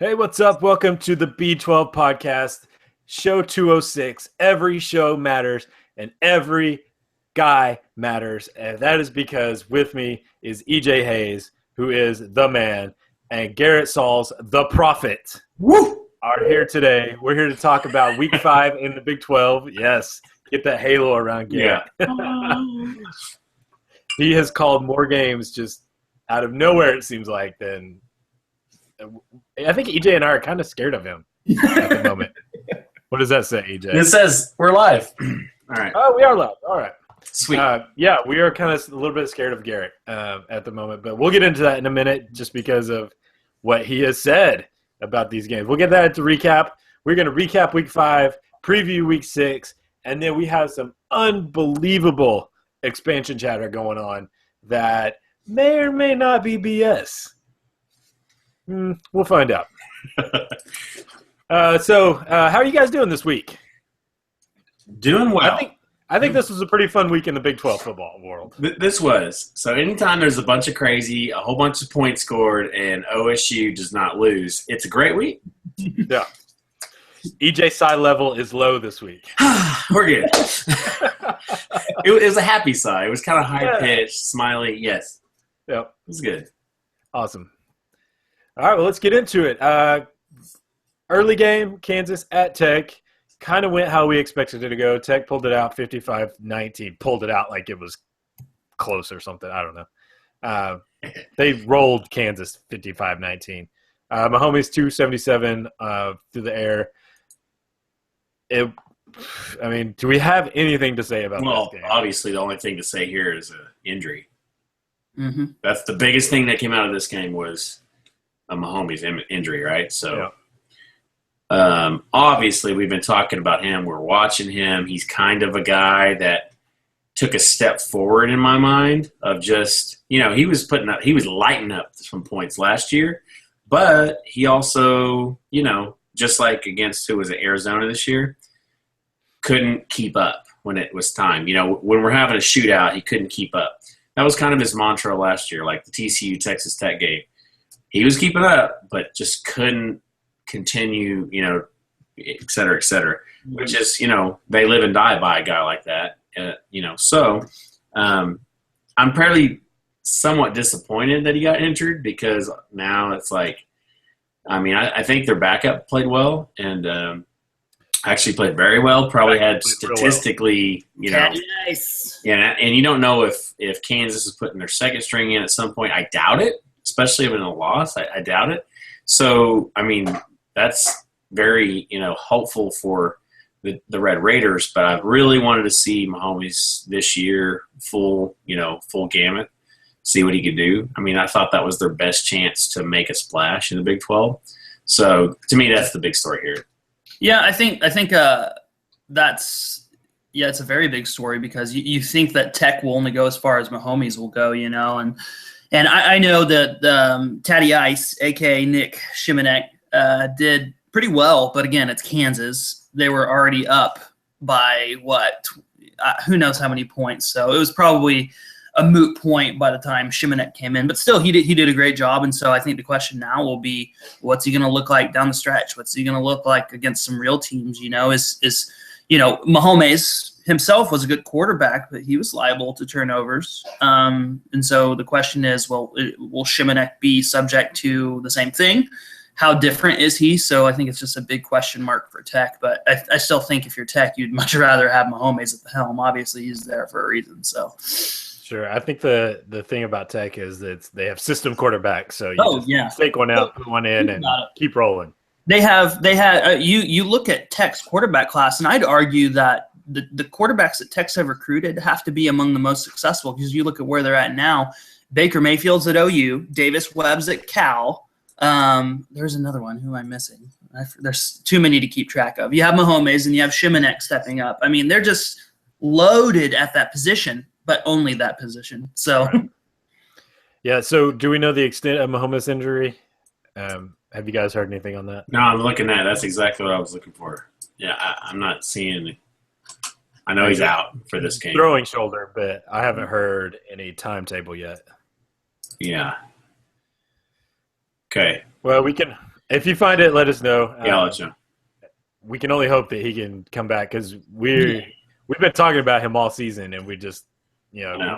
Hey, what's up? Welcome to the B12 podcast, show 206. Every show matters and every guy matters. And that is because with me is EJ Hayes, who is the man, and Garrett Sauls, the prophet, are here today. We're here to talk about week 5 in the Big 12. Yes, get that halo around Garrett. Yeah. He has called more games just out of nowhere, it seems like, than – I think EJ and I are kind of scared of him at the moment. What does that say, EJ? It says we're live. All right. Oh, we are live. All right. Sweet. Yeah, we are kind of a little bit scared of Garrett at the moment, but we'll get into that in a minute just because of what he has said about these games. We'll get that to recap. We're going to recap week 5, preview week 6, and then we have some unbelievable expansion chatter going on that may or may not be BS. We'll find out. So how are you guys doing this week? Doing well. I think this was a pretty fun week in the Big 12 football world. This was. So anytime there's a bunch of crazy, a whole bunch of points scored, and OSU does not lose, it's a great week. Yeah. EJ's side level is low this week. We're good. It was a happy sigh. It was kind of high-pitched, smiley. Yes. Yep. It was good. Awesome. All right, well, let's get into it. Early game, Kansas at Tech. Kind of went how we expected it to go. Tech pulled it out 55-19. Pulled it out like it was close or something. I don't know. They rolled Kansas 55-19. Mahomes 277 through the air. Do we have anything to say about this game? Obviously, the only thing to say here is an injury. Mm-hmm. That's the biggest thing that came out of this game was a Mahomes injury, right? So, obviously, we've been talking about him. We're watching him. He's kind of a guy that took a step forward in my mind of just, he was lighting up some points last year, but he also, just like against who was it, Arizona this year, couldn't keep up when it was time. When we're having a shootout, he couldn't keep up. That was kind of his mantra last year, like the TCU Texas Tech game. He was keeping up, but just couldn't continue, et cetera, which is, they live and die by a guy like that, So I'm fairly somewhat disappointed that he got injured because now it's like, I think their backup played well and actually played very well, probably had statistically, Nice. Yeah, and you don't know if Kansas is putting their second string in at some point. I doubt it. Especially in a loss, I doubt it. So, that's very, hopeful for the Red Raiders. But I really wanted to see Mahomes this year full gamut, see what he could do. I thought that was their best chance to make a splash in the Big 12. So, to me, that's the big story here. Yeah, I think that's it's a very big story because you think that Tech will only go as far as Mahomes will go, And I know that Tatty Ice, a.k.a. Nick Shimanek, did pretty well. But, again, it's Kansas. They were already up by, who knows how many points. So it was probably a moot point by the time Shimanek came in. But still, he did a great job. And so I think the question now will be, what's he going to look like down the stretch? What's he going to look like against some real teams? Mahomes himself was a good quarterback, but he was liable to turnovers. And so the question is, will Shimanek be subject to the same thing? How different is he? So I think it's just a big question mark for Tech. But I still think if you're Tech, you'd much rather have Mahomes at the helm. Obviously, he's there for a reason. So sure. I think the thing about Tech is that they have system quarterbacks. So you take one out, put one in, and keep rolling. They had you look at Tech's quarterback class, and I'd argue that the quarterbacks that Tech's have recruited have to be among the most successful because you look at where they're at now. Baker Mayfield's at OU, Davis Webb's at Cal. There's another one. Who am I missing? There's too many to keep track of. You have Mahomes and you have Shimanek stepping up. They're just loaded at that position, but only that position. So, right. Yeah. So, do we know the extent of Mahomes' injury? Have you guys heard anything on that? No, I'm looking at it. That's exactly what I was looking for. Yeah, I'm not seeing I know he's out for this game. Throwing shoulder, but I haven't heard any timetable yet. Yeah. Okay. Well, we can If you find it, let us know. Yeah, I'll let you know. We can only hope that he can come back because we've been talking about him all season, and we just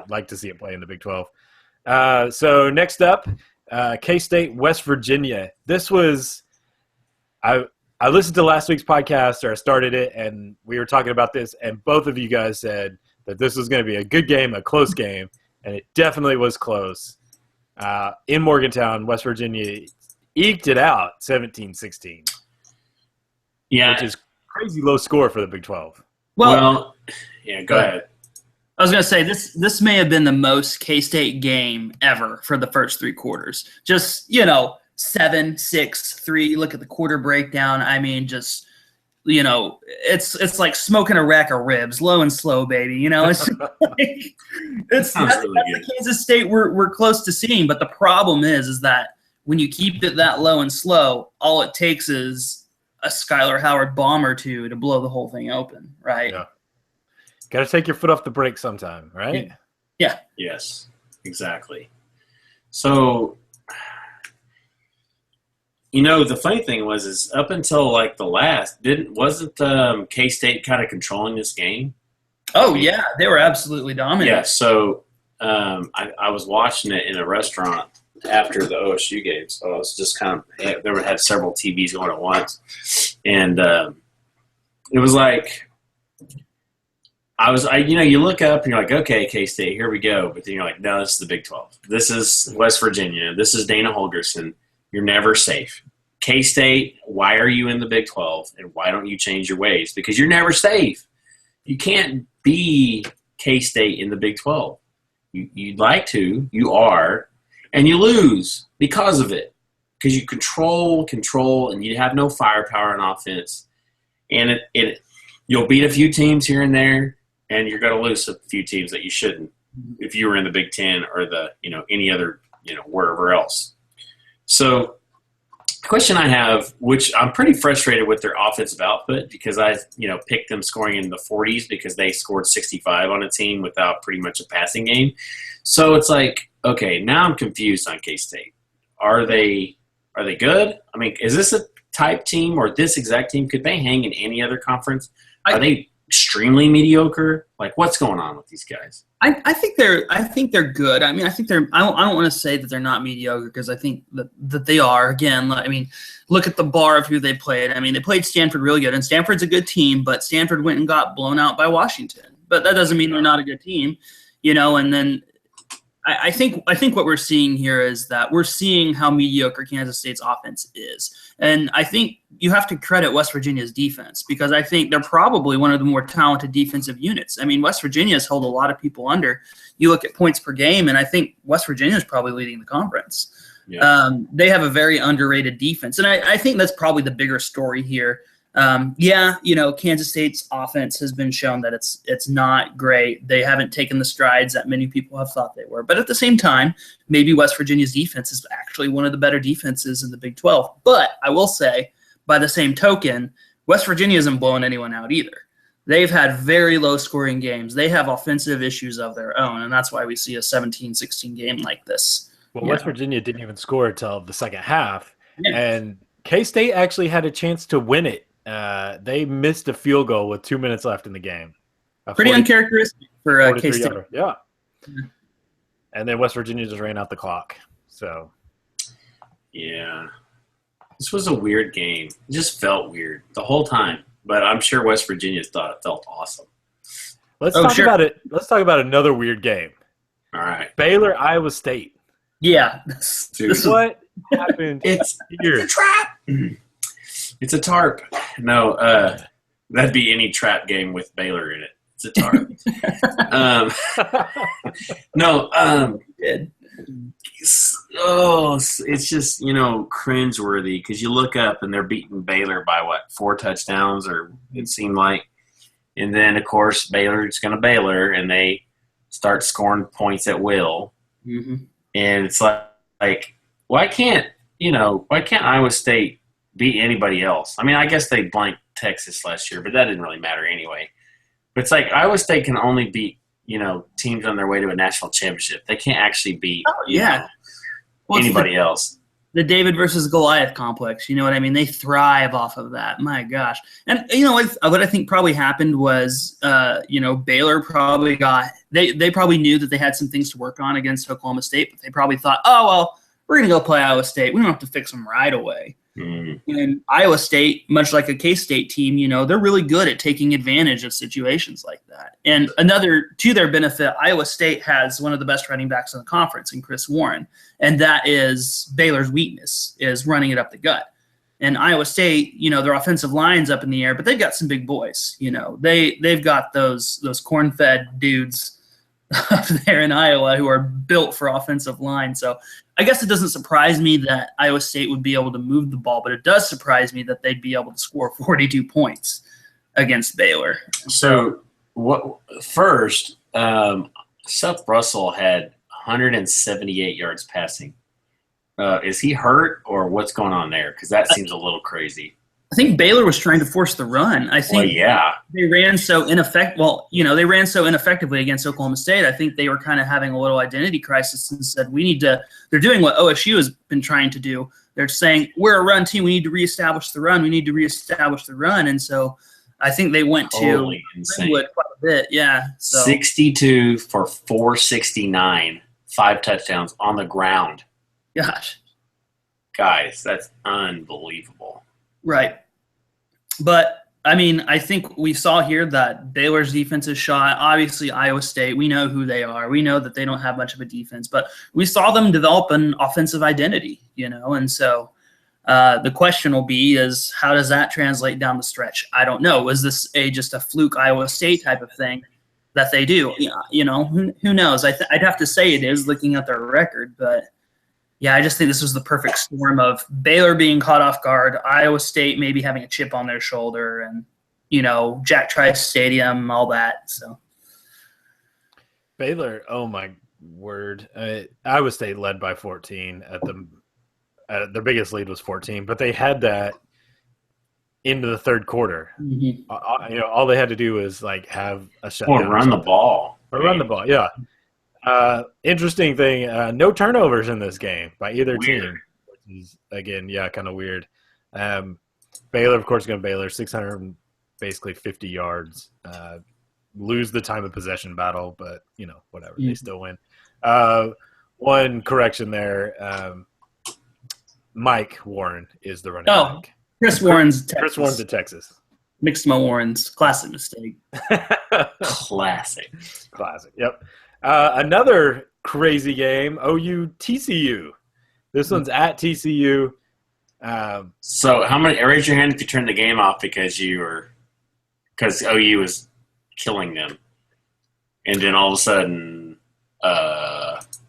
like to see him play in the Big 12. So next up, K-State, West Virginia. This was I listened to last week's podcast, or I started it, and we were talking about this, and both of you guys said that this was going to be a good game, a close game, and it definitely was close. In Morgantown, West Virginia eked it out 17-16. Yeah. Which is crazy low score for the Big 12. Well yeah, go ahead. I was going to say, this may have been the most K-State game ever for the first three quarters. Just, 7-6-3. Look at the quarter breakdown. I mean, just, it's like smoking a rack of ribs, low and slow, baby. It's like, that's the Kansas State we're close to seeing. But the problem is that when you keep it that low and slow, all it takes is a Skylar Howard bomb or two to blow the whole thing open, right? Yeah. Got to take your foot off the brake sometime, right? Yeah. Yes, exactly. So, the funny thing is up until like the last, wasn't K-State kind of controlling this game? Oh yeah, they were absolutely dominant. Yeah. So I was watching it in a restaurant after the OSU game, so I was just kind of had several TVs going at once, and it was like you look up and you're like, okay, K-State, here we go, but then you're like, no, this is the Big 12. This is West Virginia. This is Dana Holgorsen. You're never safe. K-State, why are you in the Big 12, and why don't you change your ways? Because you're never safe. You can't be K-State in the Big 12. You'd like to, you are. And you lose because of it, because you control, and you have no firepower on offense. And you'll beat a few teams here and there, and you're going to lose a few teams that you shouldn't if you were in the Big Ten or the any other wherever else. So the question I have, which I'm pretty frustrated with their offensive output, because I picked them scoring in the 40s because they scored 65 on a team without pretty much a passing game. So it's like, okay, now I'm confused on K-State. Are they good? I mean, is this a type team, or this exact team? Could they hang in any other conference? Are they extremely mediocre? Like, what's going on with these guys? I think they're good. I mean, I think they're. I don't want to say that they're not mediocre, because I think that they are. Again, I mean, look at the bar of who they played. I mean, they played Stanford really good, and Stanford's a good team, but Stanford went and got blown out by Washington. But that doesn't mean they're not a good team, And then I think what we're seeing here is that we're seeing how mediocre Kansas State's offense is. And I think you have to credit West Virginia's defense, because I think they're probably one of the more talented defensive units. I mean, West Virginia has held a lot of people under. You look at points per game, and I think West Virginia is probably leading the conference. Yeah. They have a very underrated defense. And I think that's probably the bigger story here. Kansas State's offense has been shown that it's not great. They haven't taken the strides that many people have thought they were. But at the same time, maybe West Virginia's defense is actually one of the better defenses in the Big 12. But I will say, by the same token, West Virginia isn't blowing anyone out either. They've had very low-scoring games. They have offensive issues of their own, and that's why we see a 17-16 game like this. Well, West Virginia didn't even score until the second half, and K-State actually had a chance to win it. They missed a field goal with 2 minutes left in the game. Pretty uncharacteristic for K-State. Yeah. And then West Virginia just ran out the clock. So, yeah. This was a weird game. It just felt weird the whole time. But I'm sure West Virginia thought it felt awesome. Let's talk about it. Let's talk about another weird game. All right. Baylor, Iowa State. Yeah. What happened it's here? It's a trap. It's a tarp. No, that'd be any trap game with Baylor in it. It's a tarp. It's just, cringeworthy, because you look up and they're beating Baylor by 4 touchdowns, or it seemed like. And then, of course, Baylor's going to Baylor, and they start scoring points at will. Mm-hmm. And it's like, why can't Iowa State beat anybody else? I mean, I guess they blanked Texas last year, but that didn't really matter anyway. But it's like Iowa State can only beat, teams on their way to a national championship. They can't actually beat anybody else. the David versus Goliath complex. You know what I mean? They thrive off of that. My gosh. And, what I think probably happened was, Baylor probably they probably knew that they had some things to work on against Oklahoma State, but they probably thought, oh, well, we're going to go play Iowa State. We don't have to fix them right away. And Iowa State, much like a K-State team, they're really good at taking advantage of situations like that. And to their benefit, Iowa State has one of the best running backs in the conference in Chris Warren. And that is Baylor's weakness, is running it up the gut. And Iowa State, their offensive line's up in the air, but they've got some big boys. They've got those corn-fed dudes up there in Iowa who are built for offensive line. So I guess it doesn't surprise me that Iowa State would be able to move the ball, but it does surprise me that they'd be able to score 42 points against Baylor. So first, Seth Russell had 178 yards passing. Is he hurt or what's going on there? Because that seems a little crazy. I think Baylor was trying to force the run. I think they ran so they ran so ineffectively against Oklahoma State. I think they were kind of having a little identity crisis and said, they're doing what OSU has been trying to do. They're saying, we're a run team. We need to reestablish the run. And so I think they went to Greenwood quite a bit. Yeah. So. 62 for 469, 5 touchdowns on the ground. Gosh. Guys, that's unbelievable. Right. But, I think we saw here that Baylor's defense is shot. Obviously, Iowa State, we know who they are. We know that they don't have much of a defense. But we saw them develop an offensive identity, And so the question will be is how does that translate down the stretch? I don't know. Was this just a fluke Iowa State type of thing that they do? Who knows? I'd have to say it is looking at their record, but – yeah, I just think this was the perfect storm of Baylor being caught off guard, Iowa State maybe having a chip on their shoulder, and, Jack Trice Stadium, all that. So Baylor, oh my word. Iowa State led by 14 their biggest lead was 14, but they had that into the third quarter. Mm-hmm. All they had to do was have a shutdown. Or run the ball. Yeah. Interesting thing, no turnovers in this game by either team, which is, again, kind of weird. Baylor, of course, going to Baylor, 650 yards. Lose the time of possession battle, but, whatever. They still win. One correction there, Mike Warren is the running back. Chris Warren's Texas. Chris Warren's at Texas. Mixed my Warrens. Classic mistake. Classic, yep. Another crazy game, OU TCU. This one's at TCU. So how many? Raise your hand if you turned the game off because OU was killing them, and then all of a sudden,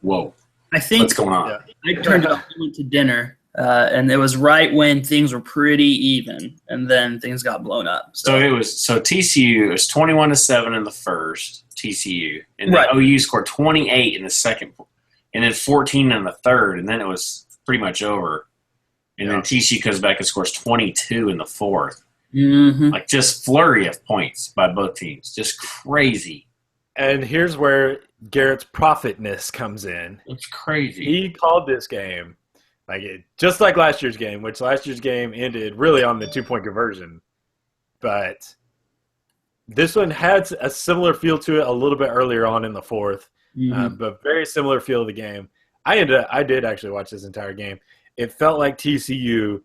whoa! I think what's going on? I turned it off. I went to dinner, and it was right when things were pretty even, and then things got blown up. So TCU was 21-7 in the first. TCU, and then OU scored 28 in the second, and then 14 in the third, and then it was pretty much over. And then TCU comes back and scores 22 in the fourth. Mm-hmm. Just flurry of points by both teams, just crazy. And here's where Garrett's prophetness comes in. It's crazy. He called this game just like last year's game, which last year's game ended really on the 2-point conversion, but this one had a similar feel to it a little bit earlier on in the fourth, but very similar feel of the game. I did actually watch this entire game. It felt like TCU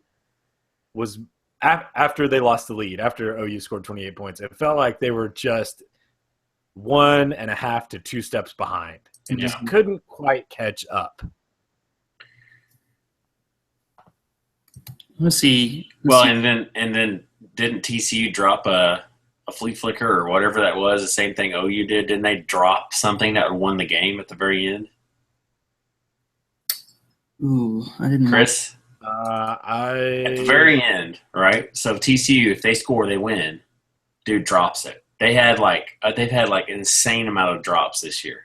was after they lost the lead, after OU scored 28 points. It felt like they were just 1.5 to 2 steps behind and just couldn't quite catch up. Let's see. And then didn't TCU drop a flea flicker or whatever that was, the same thing OU did? Didn't they drop something that won the game at the very end? Ooh, I didn't know. Chris? At the very end, right? So TCU, if they score, they win. Dude drops it. They've had an insane amount of drops this year.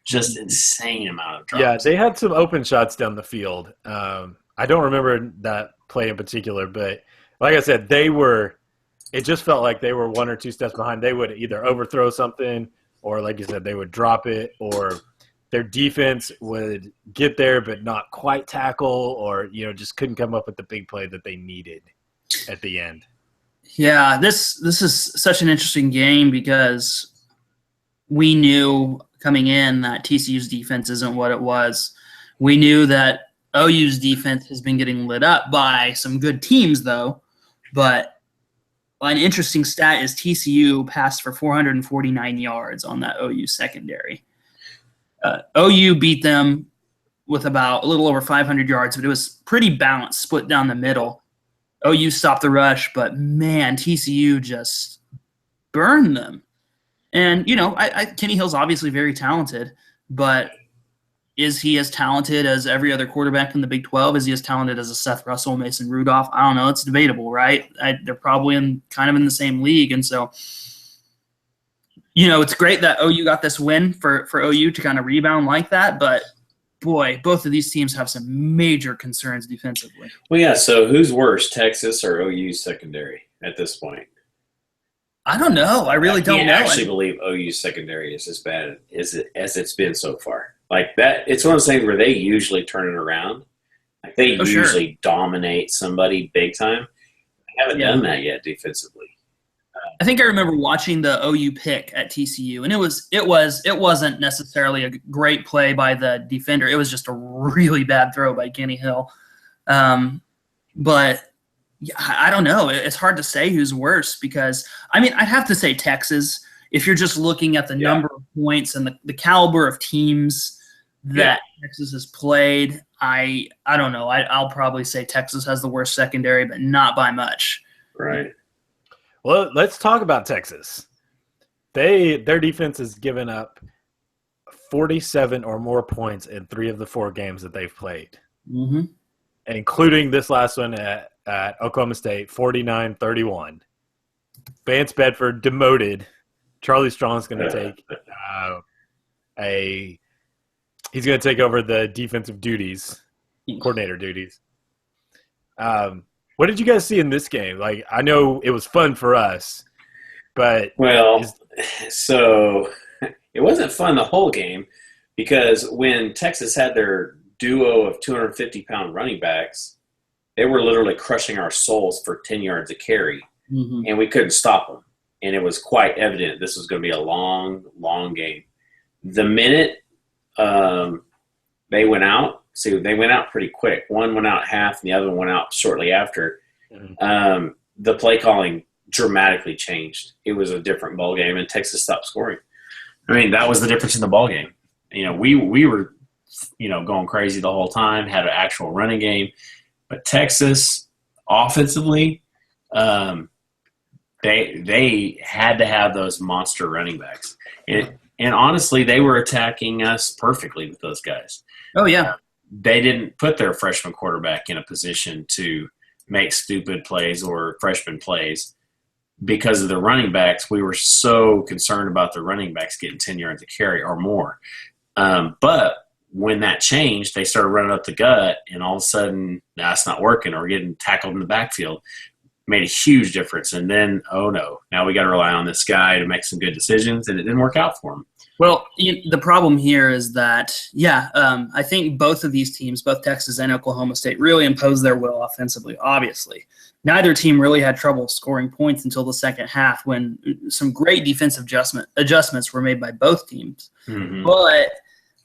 Just insane amount of drops. Yeah, they had some open shots down the field. I don't remember that play in particular, but like I said, it just felt like they were 1 or 2 steps behind. They would either overthrow something or, like you said, they would drop it or their defense would get there but not quite tackle, or just couldn't come up with the big play that they needed at the end. Yeah, this is such an interesting game because we knew coming in that TCU's defense isn't what it was. We knew that OU's defense has been getting lit up by some good teams, though. But an interesting stat is TCU passed for 449 yards on that OU secondary. OU beat them with about a little over 500 yards, but it was pretty balanced, split down the middle. OU stopped the rush, but, man, TCU just burned them. And, Kenny Hill's obviously very talented, but is he as talented as every other quarterback in the Big 12? Is he as talented as a Seth Russell, Mason Rudolph? I don't know. It's debatable, right? They're probably kind of in the same league. And so, it's great that OU got this win for OU to kind of rebound like that. But, boy, both of these teams have some major concerns defensively. Well, yeah, so who's worse, Texas or OU's secondary at this point? I don't know. I really don't know. I actually believe OU's secondary is as bad as it's been so far. Like that, it's one of those things where they usually turn it around. Like they usually dominate somebody big time. They haven't done that yet defensively. I think I remember watching the OU pick at TCU, and it wasn't necessarily a great play by the defender. It was just a really bad throw by Kenny Hill. But yeah, I don't know. It's hard to say who's worse because, I'd have to say Texas. If you're just looking at the number of points and the caliber of teams that Texas has played, I don't know. I'll probably say Texas has the worst secondary, but not by much. Right. Well, let's talk about Texas. Their defense has given up 47 or more points in 3 of the 4 games that they've played, including this last one at Oklahoma State, 49-31. Vance Bedford demoted. Charlie Strong's going to take he's going to take over the defensive coordinator duties. What did you guys see in this game? Like, I know it was fun for us, but so it wasn't fun the whole game because when Texas had their duo of 250-pound running backs, they were literally crushing our souls for 10 yards a carry, and we couldn't stop them. And it was quite evident this was going to be a long, long game. The minute they went out, they went out pretty quick. One went out half, and the other one went out shortly after. The play calling dramatically changed. It was a different ball game, and Texas stopped scoring. That was the difference in the ball game. We were, going crazy the whole time, had an actual running game. But Texas, offensively, they had to have those monster running backs. And honestly, they were attacking us perfectly with those guys. Oh, yeah. They didn't put their freshman quarterback in a position to make stupid plays or freshman plays because of the running backs. We were so concerned about the running backs getting 10 yards a carry or more. But when that changed, they started running up the gut, and all of a sudden, that's not working, or getting tackled in the backfield. Made a huge difference. And then, oh no, now we got to rely on this guy to make some good decisions, and it didn't work out for him. Well, the problem here is that, I think both of these teams, both Texas and Oklahoma State, really imposed their will offensively, obviously. Neither team really had trouble scoring points until the second half when some great defensive adjustments were made by both teams. But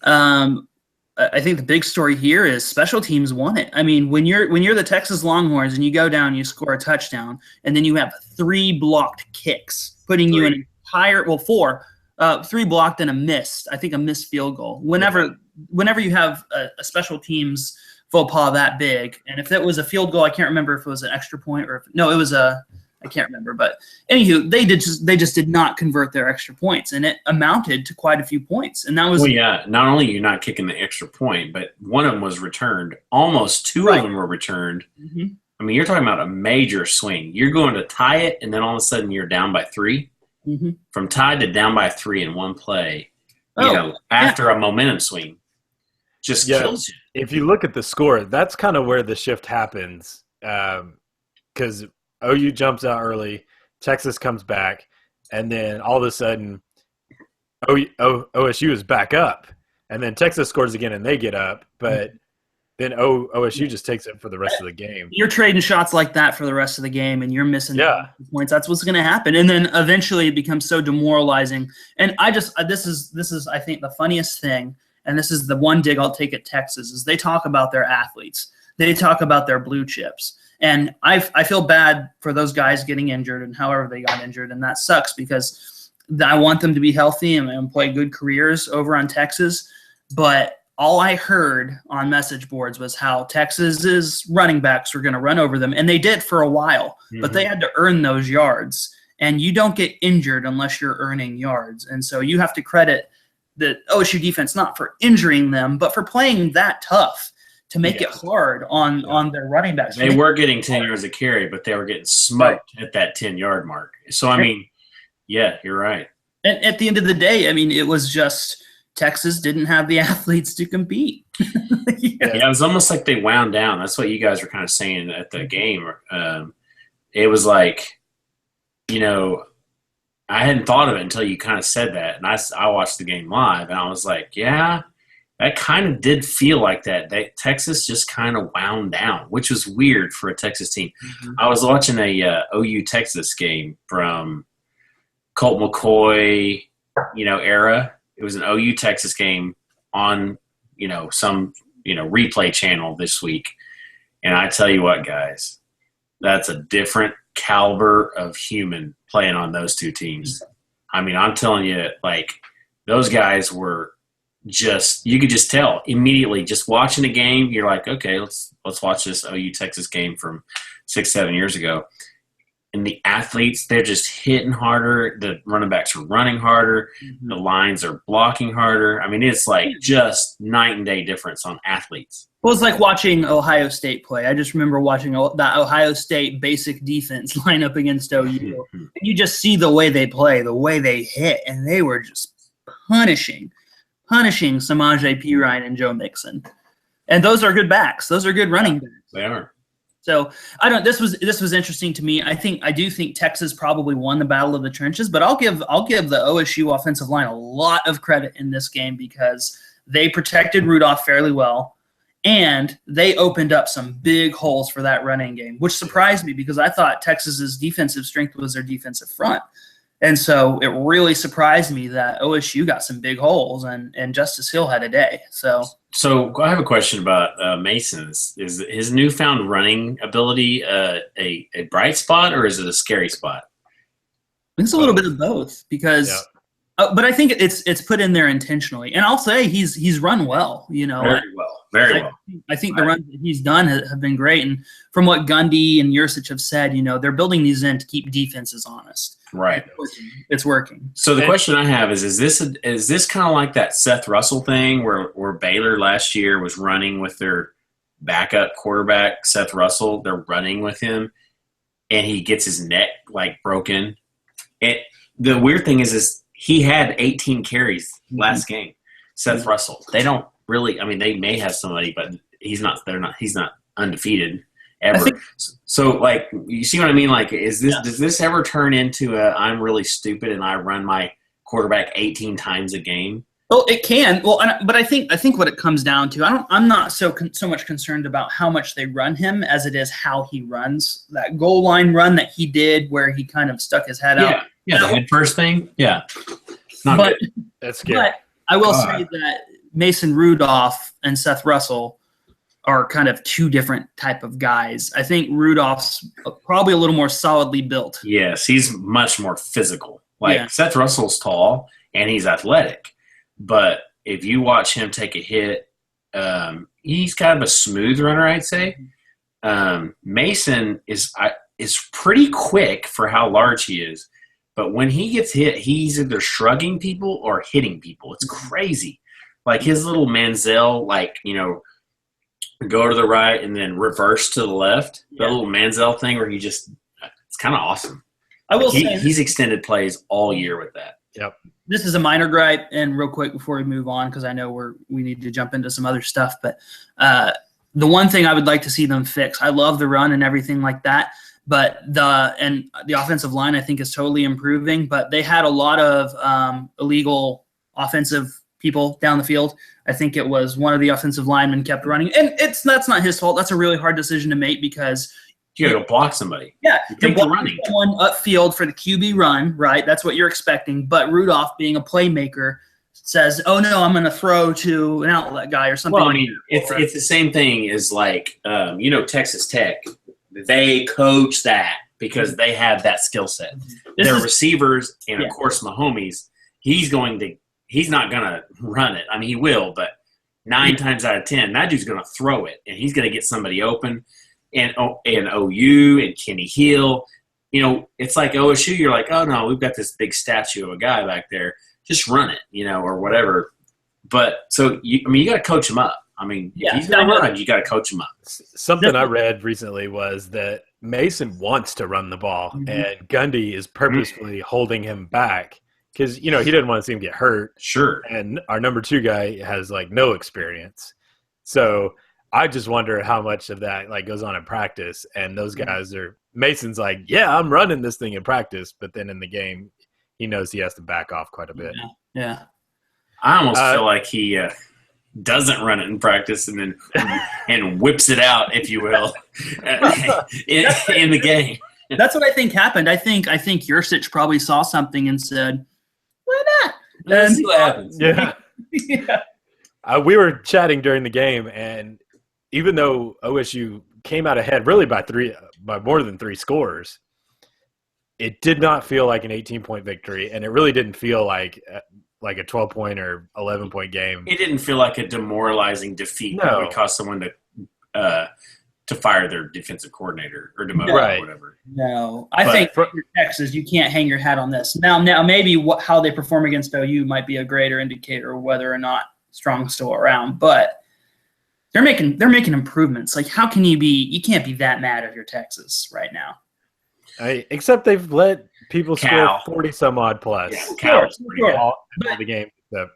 I think the big story here is special teams won it. When you're the Texas Longhorns and you go down, you score a touchdown, and then you have 3 blocked kicks, putting you in four. 3 blocked and a missed. I think a missed field goal. Whenever you have a special teams faux pas that big, and if it was a field goal, I can't remember if it was an extra point or it was I can't remember. But anywho, they just did not convert their extra points, and it amounted to quite a few points. And that was not only you're not kicking the extra point, but one of them was returned. Almost 2 of them were returned. You're talking about a major swing. You're going to tie it, and then all of a sudden you're down by 3. From tied to down by 3 in one play, after a momentum swing, just kills you. If you look at the score, that's kind of where the shift happens, because OU jumps out early, Texas comes back, and then all of a sudden OSU is back up. and then Texas scores again and they get up, but then OSU just takes it for the rest of the game. You're trading shots like that for the rest of the game, and you're missing points. That's what's going to happen, and then eventually it becomes so demoralizing. And this is I think the funniest thing, and this is the one dig I'll take at Texas, is they talk about their athletes, they talk about their blue chips, and I feel bad for those guys getting injured and however they got injured, and that sucks because I want them to be healthy and play good careers over on Texas, but all I heard on message boards was how Texas's running backs were going to run over them, and they did for a while, but they had to earn those yards, and you don't get injured unless you're earning yards, and so you have to credit the OSU defense not for injuring them, but for playing that tough to make it hard on their running backs. They were getting 10 yards of carry, but they were getting smoked at that 10-yard mark. So, I mean, yeah, you're right. And at the end of the day, I mean, it was just – Texas didn't have the athletes to compete. Yeah, it was almost like they wound down. That's what you guys were kind of saying at the game. It was like, you know, I hadn't thought of it until you kind of said that. And I watched the game live, and I was like, yeah, that kind of did feel like that. Texas just kind of wound down, which was weird for a Texas team. Mm-hmm. I was watching a OU-Texas game from Colt McCoy, era. It was an OU-Texas game on, some, replay channel this week. And I tell you what, guys, that's a different caliber of human playing on those two teams. I mean, I'm telling you, like, those guys were just – you could just tell immediately just watching the game. You're like, okay, let's watch this OU-Texas game from 6-7 years ago. And the athletes, they're just hitting harder. The running backs are running harder. Mm-hmm. The lines are blocking harder. I mean, it's like just night and day difference on athletes. Well, it's like watching Ohio State play. I just remember watching that Ohio State basic defense line up against OU. Mm-hmm. And you just see the way they play, the way they hit, and they were just punishing Samaje Perine and Joe Mixon. And those are good backs. Those are good running backs. They are. So this was interesting to me. I do think Texas probably won the battle of the trenches, but I'll give the OSU offensive line a lot of credit in this game because they protected Rudolph fairly well, and they opened up some big holes for that running game, which surprised me because I thought Texas's defensive strength was their defensive front. And so it really surprised me that OSU got some big holes, and Justice Hill had a day. So I have a question about Mason. Is his newfound running ability a bright spot, or is it a scary spot? It's a little bit of both because but I think it's put in there intentionally. And I'll say he's run well, Very well. I think the runs that he's done have been great. And from what Gundy and Yursich have said, they're building these in to keep defenses honest. Right. It's working. So the question I have is this kind of like that Seth Russell thing where Baylor last year was running with their backup quarterback, Seth Russell. They're running with him, and he gets his neck, broken. The weird thing is he had 18 carries last game, Seth Russell. They don't really – I mean, they may have somebody, but he's not undefeated ever. So, you see what I mean? Does this ever turn into I'm really stupid and I run my quarterback 18 times a game? Well, it can. Well, but I think what it comes down to, I'm not so much concerned about how much they run him as it is how he runs. That goal line run that he did where he kind of stuck his head out. Yeah, the head first thing. Yeah. Not good. That's scary. But I will say that Mason Rudolph and Seth Russell are kind of two different type of guys. I think Rudolph's probably a little more solidly built. Yes, he's much more physical. Seth Russell's tall and he's athletic. But if you watch him take a hit, he's kind of a smooth runner, I'd say. Mason is pretty quick for how large he is. But when he gets hit, he's either shrugging people or hitting people. It's crazy. His little Manziel, go to the right and then reverse to the left. Yeah. That little Manziel thing where it's kind of awesome. I will say he's extended plays all year with that. Yep. This is a minor gripe, and real quick before we move on, because I know we need to jump into some other stuff, but the one thing I would like to see them fix, I love the run and everything like that, but the offensive line I think is totally improving, but they had a lot of illegal offensive people down the field. I think it was one of the offensive linemen kept running. And that's not his fault. That's a really hard decision to make because you got to go block somebody. Yeah. You think you're running. Someone upfield for the QB run, right? That's what you're expecting. But Rudolph, being a playmaker, says, oh, no, I'm going to throw to an outlet guy or something. Well, I mean, it's the same thing as like, Texas Tech. They coach that because they have that skill set. Their receivers and, of course, Mahomes, he's not going to run it. I mean, he will, but 9 times out of 10, that dude's going to throw it, and he's going to get somebody open. And OU and Kenny Hill, it's like OSU. You're like, oh, no, we've got this big statue of a guy back there. Just run it, or whatever. But so, you got to coach him up. I mean, if he's going to run, you got to coach him up. Something I read recently was that Mason wants to run the ball, and Gundy is purposefully holding him back because, he didn't want to see him get hurt. Sure. And our number 2 guy has, no experience. So I just wonder how much of that, goes on in practice. And those guys Mason's like, yeah, I'm running this thing in practice. But then in the game, he knows he has to back off quite a bit. Yeah. I almost feel like he doesn't run it in practice and then and whips it out, if you will, in the game. That's what I think happened. I think Yursich probably saw something and said, why not? Let's see what happens. Yeah. We were chatting during the game, and even though OSU came out ahead really by more than 3 scores, it did not feel like an 18-point victory, and it really didn't feel like a 12-point or 11-point game. It didn't feel like a demoralizing defeat that would cause someone to fire their defensive coordinator or demote or whatever. No, I think for Texas, you can't hang your hat on this. Now maybe how they perform against OU might be a greater indicator of whether or not Strong's still around, but they're making improvements. Like, how can you can't be that mad if you're Texas right now. Except they've let people score 40 some odd plus. Yeah, all the game. But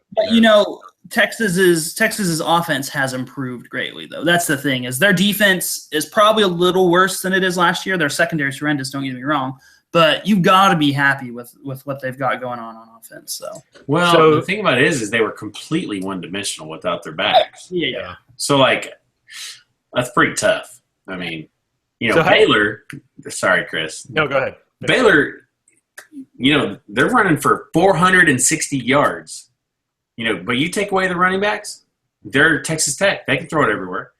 Texas's offense has improved greatly, though. That's the thing, is their defense is probably a little worse than it is last year. Their secondary is horrendous, don't get me wrong. But you've got to be happy with what they've got going on offense. So the thing about it is they were completely one-dimensional without their backs. Yeah. So, that's pretty tough. I mean, Baylor – sorry, Chris. No, go ahead. Baylor, they're running for 460 yards. But you take away the running backs, they're Texas Tech. They can throw it everywhere.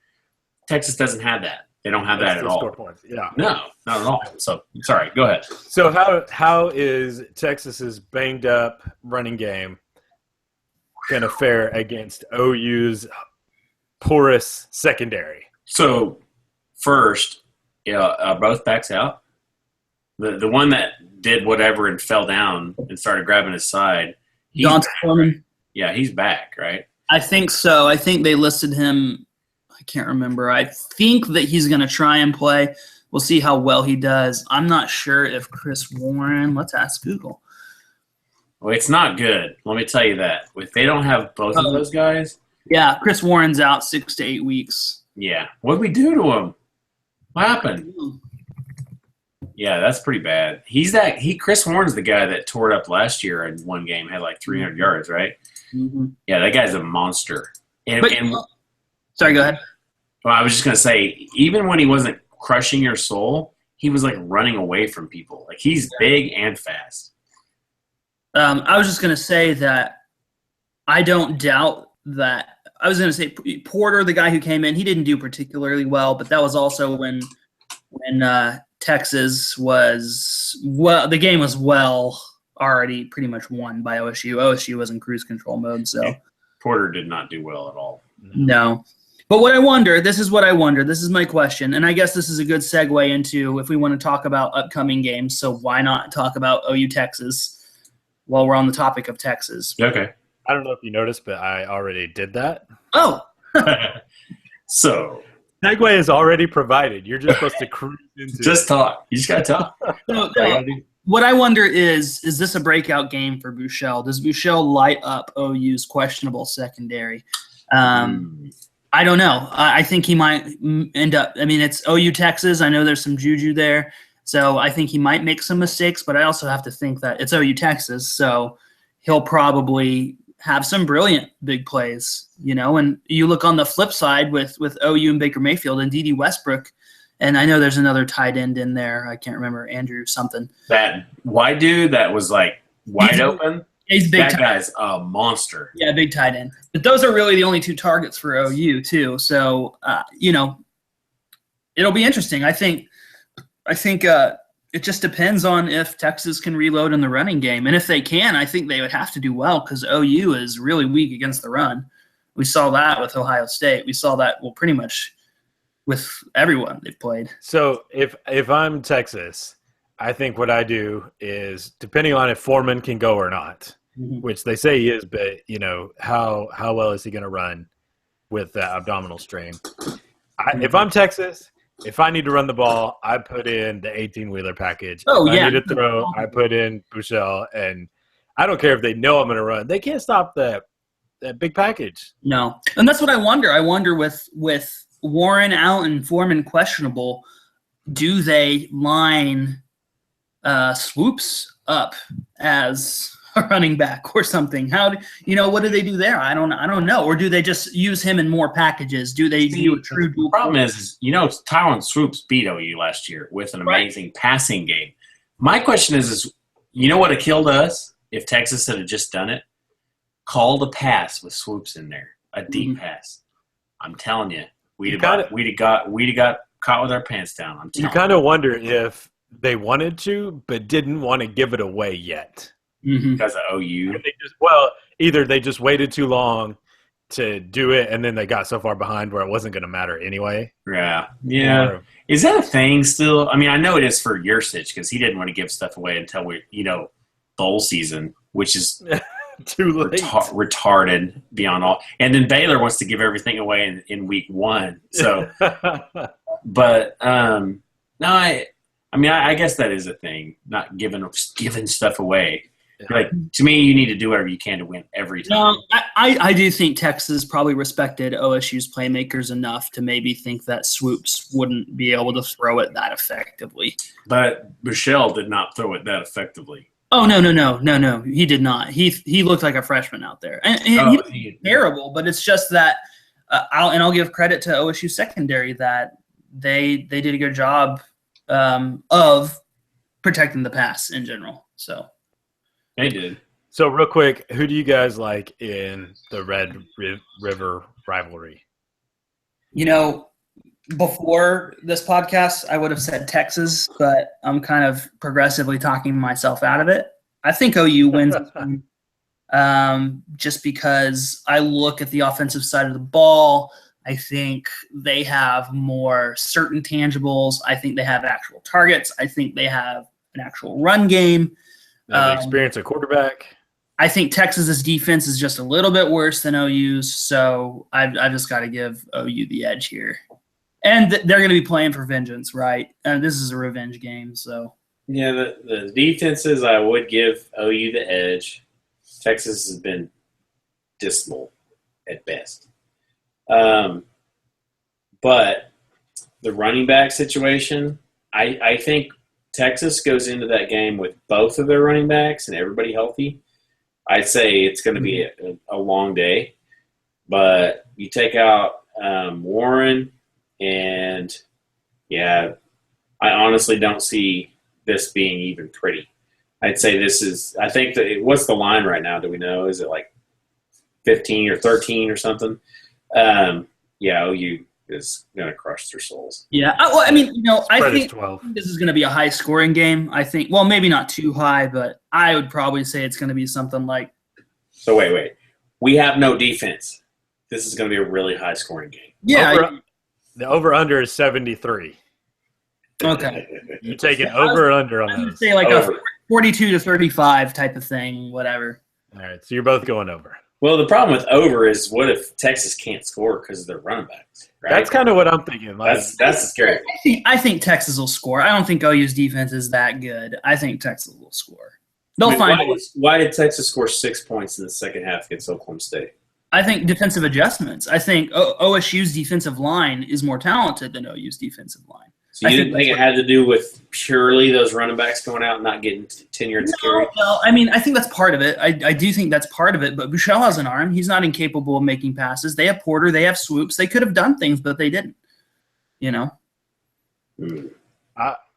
Texas doesn't have that. They don't have that at all. Yeah. No, not at all. So, sorry, go ahead. So how is Texas's banged up running game going to fare against OU's porous secondary? So, first, both backs out. The one that did whatever and fell down and started grabbing his side. John Foreman. Yeah, he's back, right? I think so. I think they listed him. I can't remember. I think that he's going to try and play. We'll see how well he does. I'm not sure if Chris Warren – let's ask Google. Well, it's not good. Let me tell you that. If they don't have both of those guys – yeah, Chris Warren's out 6 to 8 weeks. Yeah. What did we do to him? What happened? Yeah, that's pretty bad. Chris Warren's the guy that tore it up last year in one game, had 300 yards, right? Mm-hmm. Yeah, that guy's a monster. Sorry, go ahead. Well, I was just going to say, even when he wasn't crushing your soul, he was running away from people. He's big and fast. I was just going to say that I don't doubt that. I was going to say Porter, the guy who came in, he didn't do particularly well, but that was also when Texas the game was already pretty much won by OSU. OSU was in cruise control mode, so Porter did not do well at all. No. But this is my question, and I guess this is a good segue into if we want to talk about upcoming games, so why not talk about OU Texas while we're on the topic of Texas? Okay. I don't know if you noticed, but I already did that. Oh. So. Segue is already provided. You're just supposed to cruise into Just talk. You just got to talk. What I wonder is this a breakout game for Buechele? Does Buechele light up OU's questionable secondary? I don't know. I think he might end up – I mean, it's OU Texas. I know there's some juju there. So I think he might make some mistakes, but I also have to think that it's OU Texas. So he'll probably have some brilliant big plays, and you look on the flip side with OU and Baker Mayfield and D.D. Westbrook, and I know there's another tight end in there. I can't remember, Andrew something. That white dude that was like wide open. He's big. That guy's a monster. Yeah, big tight end. But those are really the only 2 targets for OU too. So it'll be interesting. I think it just depends on if Texas can reload in the running game, and if they can, I think they would have to do well because OU is really weak against the run. We saw that with Ohio State. We saw that pretty much with everyone they've played. So if I'm Texas, I think what I do is, depending on if Foreman can go or not, which they say he is, but how well is he going to run with that abdominal strain? If I'm Texas, if I need to run the ball, I put in the 18-wheeler package. Oh, if yeah. I need to throw, I put in Bouchel, and I don't care if they know I'm going to run. They can't stop that big package. No, and that's what I wonder. I wonder with Warren out and Foreman questionable, do they line Swoops up as a running back or something? What do they do there? I don't know. Or do they just use him in more packages? Do they do a true dual? The problem is Tyron Swoops beat OU last year with an amazing passing game. My question is what it killed us if Texas had just done it? Called a pass with Swoops in there, a deep pass. I'm telling you, we'd have got caught with our pants down. I'm telling you. You kind of wonder if they wanted to, but didn't want to give it away yet. Because of OU. Either they just waited too long to do it, and then they got so far behind where it wasn't going to matter anyway. Yeah. Is that a thing still? I mean, I know it is for Yursich because he didn't want to give stuff away until bowl season, which is too late. Retarded beyond all. And then Baylor wants to give everything away in week 1. So, but no, I guess that is a thing. Not giving stuff away. Like, to me, you need to do whatever you can to win every time. No, I do think Texas probably respected OSU's playmakers enough to maybe think that Swoops wouldn't be able to throw it that effectively. But Michelle did not throw it that effectively. Oh, no, he did not. He looked like a freshman out there. And he was terrible, but it's just that I'll give credit to OSU secondary that they did a good job of protecting the pass in general. So they did. So real quick, who do you guys like in the Red River Rivalry? Before this podcast, I would have said Texas, but I'm kind of progressively talking myself out of it. I think OU wins this one, just because I look at the offensive side of the ball. I think they have more certain tangibles. I think they have actual targets. I think they have an actual run game. The experience of quarterback. I think Texas's defense is just a little bit worse than OU's, so I've just got to give OU the edge here. And they're going to be playing for vengeance, right? And this is a revenge game, so. Yeah, the defenses, I would give OU the edge. Texas has been dismal at best. But the running back situation, I think Texas goes into that game with both of their running backs and everybody healthy. I'd say it's going to be a long day. But you take out Warren, and, yeah, I honestly don't see this being even pretty. I'd say this is – I think that – what's the line right now? Do we know? Is it like 15 or 13 or something? Yeah, OU is going to crush their souls. Yeah. I think 12. This is going to be a high-scoring game. I think – well, maybe not too high, but I would probably say it's going to be something like – So, wait. We have no defense. This is going to be a really high-scoring game. Yeah. The over-under is 73. Okay. You take it over or under on I would those? say like Over. a 42 to 35 type of thing, whatever. All right, so you're both going over. Well, the problem with over is what if Texas can't score because of their running backs, right? That's kind of what I'm thinking. Like, That's scary. I think Texas will score. I don't think OU's defense is that good. I think Texas will score. They'll find a way. Why did Texas score 6 points in the second half against Oklahoma State? I think defensive adjustments. I think OSU's defensive line is more talented than OU's defensive line. So you didn't think it had to do with purely those running backs going out and not getting 10 yards carry? No, I mean, I think that's part of it. I do think that's part of it, but Bouchel has an arm. He's not incapable of making passes. They have Porter. They have swoops. They could have done things, but they didn't,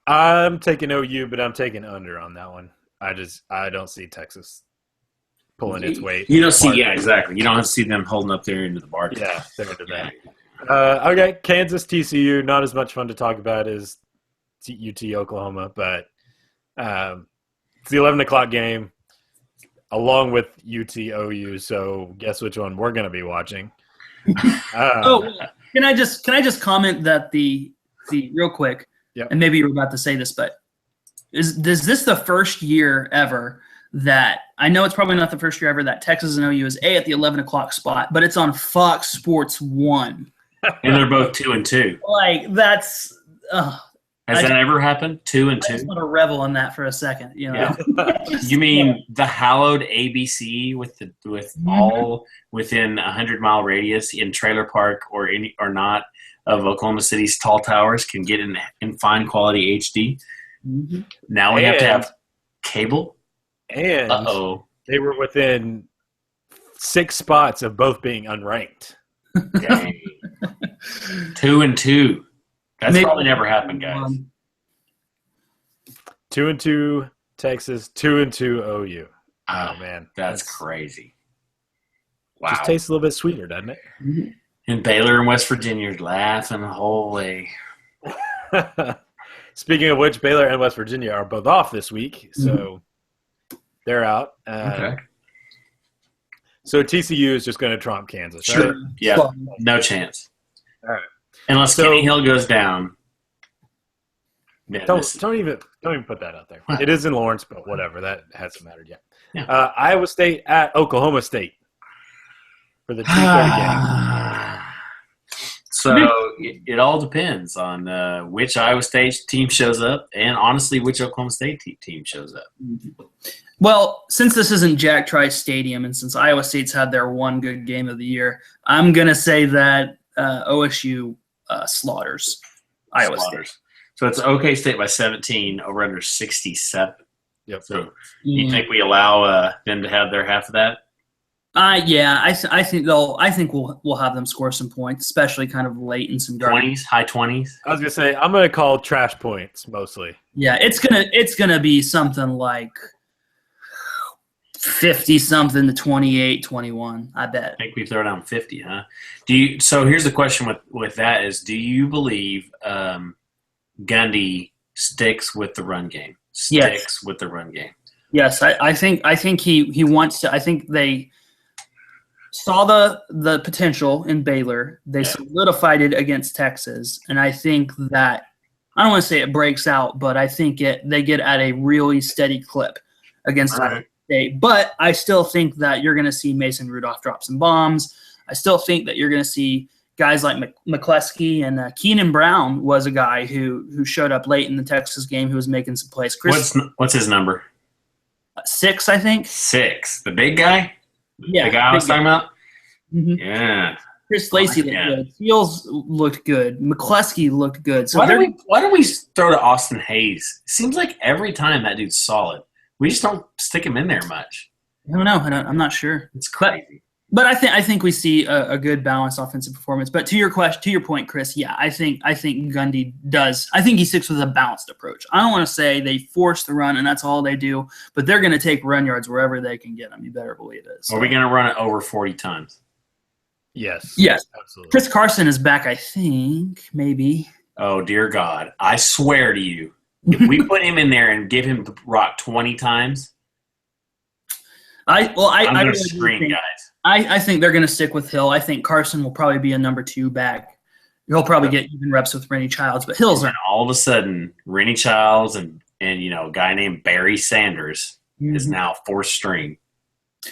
I'm taking OU, but I'm taking under on that one. I don't see Texas pulling its weight. You don't see, exactly. You don't see them holding up their end of the bargain. Yeah, they're into that. Okay, Kansas, TCU, not as much fun to talk about as UT, Oklahoma, but it's the 11 o'clock game along with UT, OU, so guess which one we're going to be watching. Can I just comment that the real quick, and maybe you were about to say this, but is this the first year ever that – I know it's probably not the first year ever that Texas and OU is at the 11 o'clock spot, but it's on Fox Sports 1. And they're both 2-2. Like, that's has that ever happened? 2-2? I just want to revel in that for a second. Yeah. You mean the hallowed ABC with all within 100-mile radius in trailer park or not of Oklahoma City's tall towers can get in fine quality HD. Mm-hmm. Now we have to have cable. And they were within 6 spots of both being unranked. Dang. 2-2. That's probably never happened, guys. 2-2 Texas, 2-2 OU. Oh man, that's crazy. Wow, just tastes a little bit sweeter, doesn't it? Mm-hmm. And Baylor and West Virginia are laughing the whole way. Speaking of which, Baylor and West Virginia are both off this week, so they're out. Okay. So TCU is just going to trump Kansas. Sure. Right? Yeah. No chance. All right. Unless Kenny Hill goes down. Yeah, don't even put that out there. It is in Lawrence, but whatever. That hasn't mattered yet. Yeah. Iowa State at Oklahoma State for the 2:30 game. So it all depends on which Iowa State team shows up, and honestly, which Oklahoma State team shows up. Well, since this isn't Jack Trice Stadium, and since Iowa State's had their one good game of the year, I'm gonna say that OSU slaughters Iowa State. So it's OK State by 17 over under 67. Yep. So you think we allow them to have their half of that? Yeah, I think we'll have them score some points, especially kind of late in some high 20s. I was gonna say I'm gonna call trash points mostly. Yeah, it's gonna be something like 50-something to 28-21. I bet. I think we throw down 50, huh? So here's the question with that is: do you believe Gundy sticks with the run game? With the run game. Yes, I think he wants to. I think they saw the potential in Baylor. They solidified it against Texas, and I think that I don't want to say it breaks out, but I think they get at a really steady clip against Iowa State. But I still think that you're going to see Mason Rudolph drop some bombs. I still think that you're going to see guys like McCleskey and Keenan Brown was a guy who showed up late in the Texas game who was making some plays. What's his number? 6, I think. 6. The big guy? Yeah. The guy I was talking about? Mm-hmm. Yeah. Chris Lacey looked good. Fields looked good. McCleskey looked good. So why don't we throw to Austin Hayes? It seems like every time that dude's solid. We just don't stick him in there much. I don't know. I'm not sure. It's crazy. But I think we see a good balanced offensive performance. But to your point, Chris, yeah, I think Gundy does. I think he sticks with a balanced approach. I don't want to say they force the run and that's all they do, but they're going to take run yards wherever they can get them. You better believe it. So. Are we going to run it over 40 times? Yes, absolutely. Chris Carson is back, I think, maybe. Oh dear God! I swear to you, if we put him in there and give him the rock 20 times, I'm going to scream, guys. I think they're going to stick with Hill. I think Carson will probably be a number 2 back. He'll probably get even reps with Rennie Childs, but Hill's and all of a sudden, Rennie Childs and a guy named Barry Sanders is now 4th string.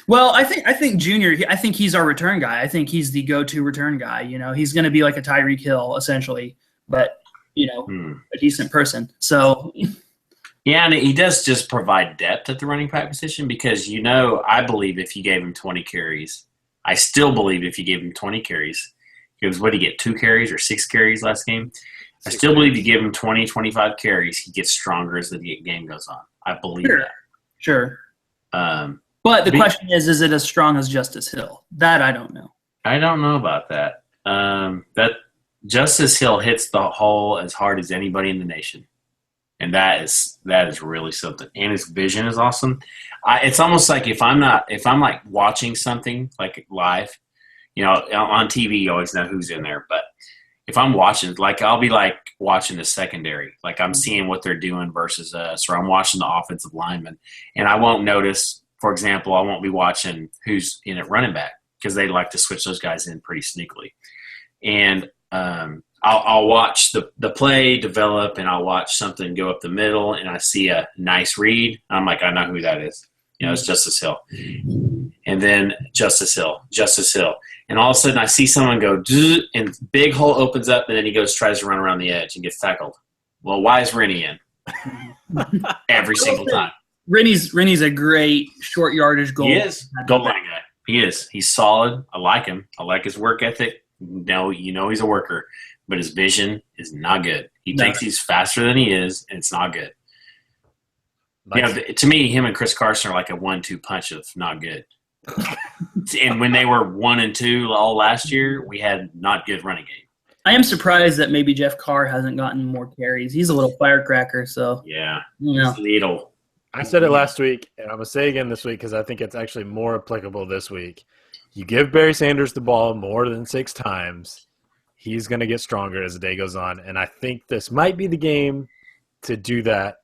Well, I think Junior. I think he's our return guy. I think he's the go-to return guy. He's going to be like a Tyreek Hill essentially, but a decent person. So. Yeah, and he does just provide depth at the running back position because, I believe if you gave him 20 carries, I still believe if you gave him 20 carries, because what did he get, 2 carries or 6 carries last game? I still believe you give him 20, 25 carries, he gets stronger as the game goes on. I believe that. Sure. But the question is it as strong as Justice Hill? That I don't know. I don't know about that. That Justice Hill hits the hole as hard as anybody in the nation. And that is really something. And his vision is awesome. It's almost like if I'm like watching something like live, on TV, you always know who's in there. But if I'm watching, like I'll be like watching the secondary, like I'm seeing what they're doing versus us, or I'm watching the offensive lineman, and I won't notice. For example, I won't be watching who's in at running back because they like to switch those guys in pretty sneakily. And I'll watch the play develop, and I'll watch something go up the middle, and I see a nice read. I'm like, I know who that is. It's Justice Hill. And then Justice Hill. And all of a sudden I see someone go, and big hole opens up, and then he tries to run around the edge and gets tackled. Well, why is Rennie in? Every single time. Rennie's a great short yardage goal. He is. Goal line guy. He is. He's solid. I like him. I like his work ethic. He's a worker. But his vision is not good. He thinks he's faster than he is, and it's not good. To me, him and Chris Carson are like a 1-2 punch of not good. And when they were 1 and 2 all last year, we had not good running game. I am surprised that maybe Jeff Carr hasn't gotten more carries. He's a little firecracker, so needle. I said it last week, and I'm gonna say it again this week because I think it's actually more applicable this week. You give Barry Sanders the ball more than 6 times, he's gonna get stronger as the day goes on, and I think this might be the game to do that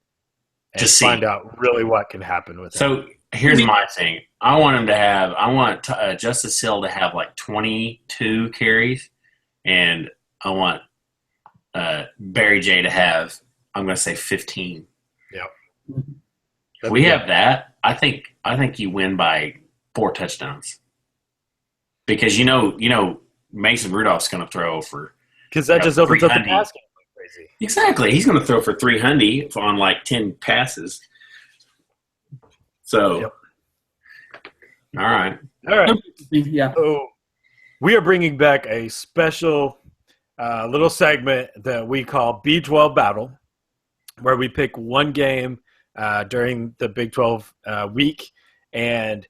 and find out really what can happen with him. So here's my thing. I want Justice Hill to have like 22 carries, and I want Barry J to have, I'm going to say 15. Yeah. If we have that, I think you win by 4 touchdowns. Because Mason Rudolph's going to throw for, because that just opens up the pass game like crazy. Exactly. He's going to throw for 300 on like 10 passes. So, All right. Yeah. So we are bringing back a special little segment that we call B12 Battle, where we pick one game during the Big 12 week, and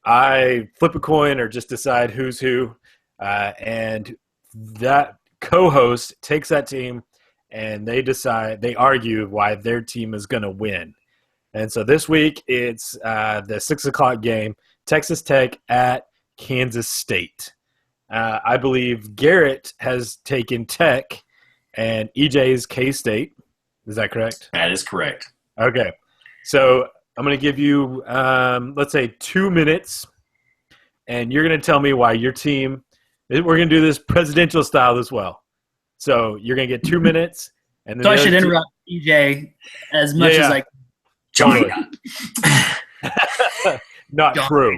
I flip a coin or just decide who's who, and that co-host takes that team, and they argue why their team is going to win. And so this week it's the 6 o'clock game, Texas Tech at Kansas State. I believe Garrett has taken Tech and EJ's K-State. Is that correct? That is correct. Okay. So I'm going to give you, let's say, 2 minutes, and you're going to tell me why your team – we're going to do this presidential style as well. So you're going to get 2 minutes. And then so I should interrupt EJ as much as I can. Johnny. Not true.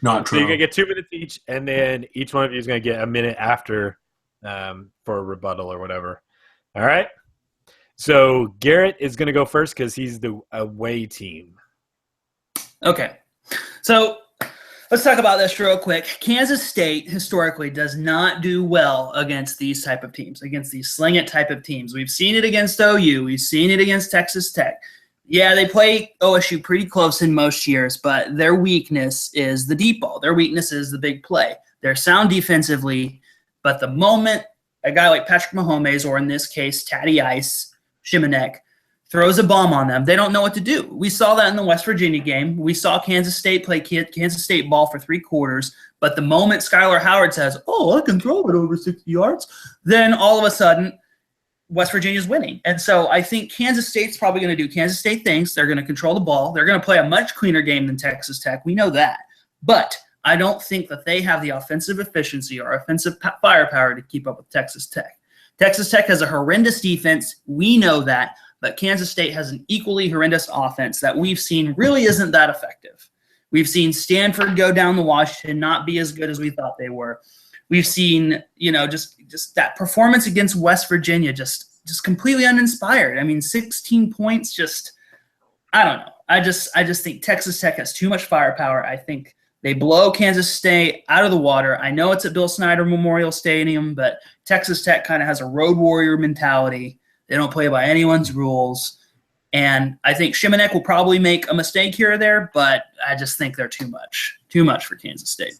Not So true. you're going to get 2 minutes each, and then each one of you is going to get a minute after for a rebuttal or whatever. All right? So Garrett is going to go first because he's the away team. Okay. So let's talk about this real quick. Kansas State historically does not do well against these type of teams, against these sling it type of teams. We've seen it against OU. We've seen it against Texas Tech. Yeah, they play OSU pretty close in most years, but their weakness is the deep ball. Their weakness is the big play. They're sound defensively, but the moment a guy like Patrick Mahomes, or in this case, Taddy Ice, Shimanek, throws a bomb on them, they don't know what to do. We saw that in the West Virginia game. We saw Kansas State play Kansas State ball for 3 quarters, but the moment Skylar Howard says, I can throw it over 60 yards, then all of a sudden West Virginia's winning. And so I think Kansas State's probably going to do Kansas State things. They're going to control the ball. They're going to play a much cleaner game than Texas Tech. We know that. But I don't think that they have the offensive efficiency or offensive firepower to keep up with Texas Tech. Texas Tech has a horrendous defense. We know that. But Kansas State has an equally horrendous offense that we've seen really isn't that effective. We've seen Stanford go down the wash and not be as good as we thought they were. We've seen, just that performance against West Virginia, just completely uninspired. I mean, 16 points, I don't know. I just think Texas Tech has too much firepower. I think They blow Kansas State out of the water. I know it's at Bill Snyder Memorial Stadium, but Texas Tech kind of has a road warrior mentality. They don't play by anyone's rules. And I think Shimanek will probably make a mistake here or there, but I just think they're too much for Kansas State.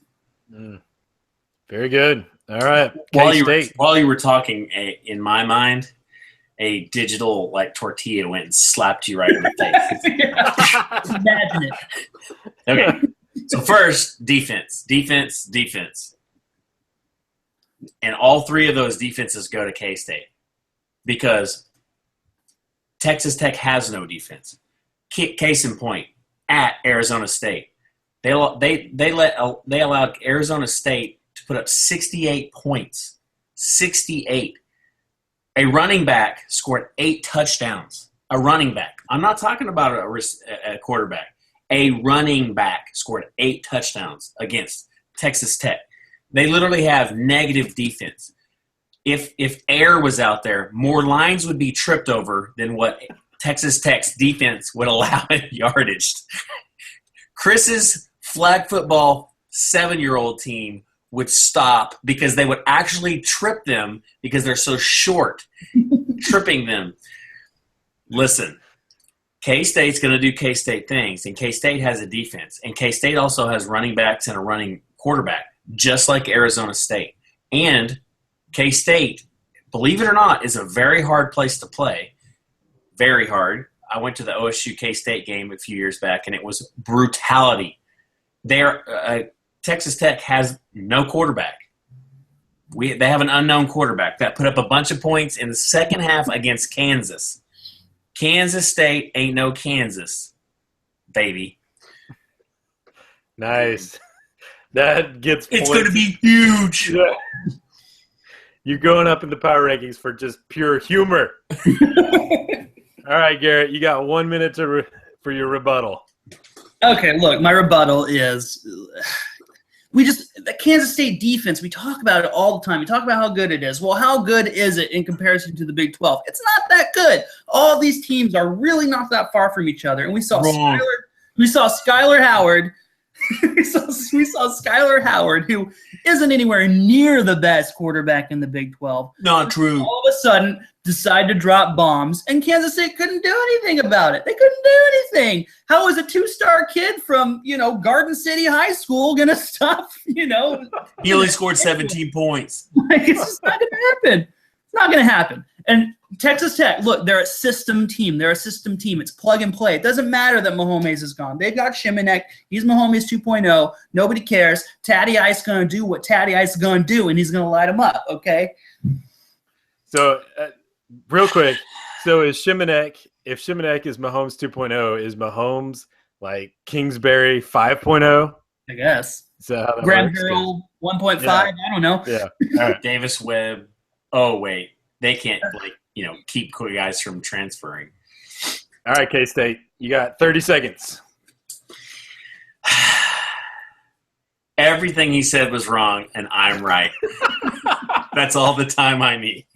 Very good. All right. While you were talking, in my mind, a digital tortilla went and slapped you right in the face. Imagine it. Okay. So first, defense. And all three of those defenses go to K-State because Texas Tech has no defense. Case in point, at Arizona State, they allowed Arizona State to put up 68 points. 68. A running back scored 8 touchdowns. A running back. I'm not talking about a quarterback. A running back scored 8 touchdowns against Texas Tech. They literally have negative defense. If air was out there, more lines would be tripped over than what Texas Tech's defense would allow in yardage. Chris's flag football 7-year-old team would stop because they would actually trip them because they're so short, tripping them. Listen, K-State's going to do K-State things, and K-State has a defense. And K-State also has running backs and a running quarterback, just like Arizona State. And K-State, believe it or not, is a very hard place to play. Very hard. I went to the OSU K-State game a few years back, and it was brutality. Texas Tech has no quarterback. They have an unknown quarterback that put up a bunch of points in the second half against Kansas. Kansas State ain't no Kansas, baby. Nice. That gets points. It's going to be huge. Yeah. You're going up in the power rankings for just pure humor. All right, Garrett, you got 1 minute for your rebuttal. Okay, look, my rebuttal is the Kansas State defense, we talk about it all the time. We talk about how good it is. Well, how good is it in comparison to the Big 12? It's not that good. All these teams are really not that far from each other. And we saw Skyler Howard. we saw Skyler Howard, who isn't anywhere near the best quarterback in the Big 12. Not true. All of a sudden, decide to drop bombs, and Kansas State couldn't do anything about it. They couldn't do anything. How is a 2-star kid from, Garden City High School going to stop, He only scored 17 points. It's just not going to happen. It's not going to happen. And Texas Tech, look, they're a system team. It's plug and play. It doesn't matter that Mahomes is gone. They've got Shimanek. He's Mahomes 2.0. Nobody cares. Tatty Ice going to do what Tatty Ice is going to do, and he's going to light them up, okay? So, real quick, if Shimanek is Mahomes 2.0, is Mahomes like Kingsbury 5.0? I guess. So how that Graham works? Harrell 1.5? Yeah. I don't know. Yeah. All right. Davis Webb. Oh, wait. They can't, keep guys from transferring. All right, K-State. You got 30 seconds. Everything he said was wrong, and I'm right. That's all the time I need.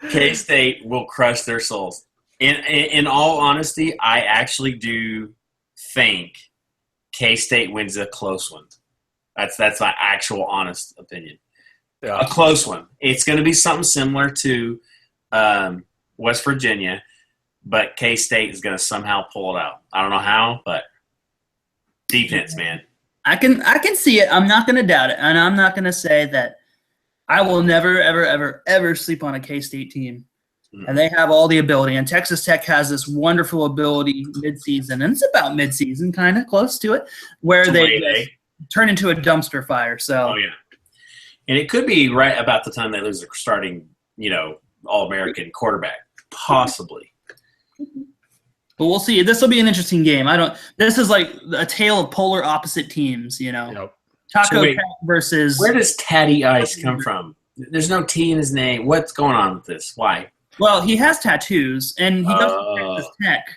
K-State will crush their souls. In all honesty, I actually do think K-State wins a close one. That's my actual honest opinion. Yeah. A close one. It's going to be something similar to West Virginia, but K-State is going to somehow pull it out. I don't know how, but defense, man. I can see it. I'm not going to doubt it, and I'm not going to say that I will never, ever, ever, ever sleep on a K-State team. And they have all the ability. And Texas Tech has this wonderful ability midseason, and it's about midseason, kind of close to it, where they turn into a dumpster fire. So, oh, yeah. And it could be right about the time they lose their starting, All-American quarterback, possibly. But we'll see. This will be an interesting game. This is like a tale of polar opposite teams, Yep. Taco Cat versus. Where does Tatty Ice come from? There's no T in his name. What's going on with this? Why? Well, he has tattoos, and he goes to Texas Tech,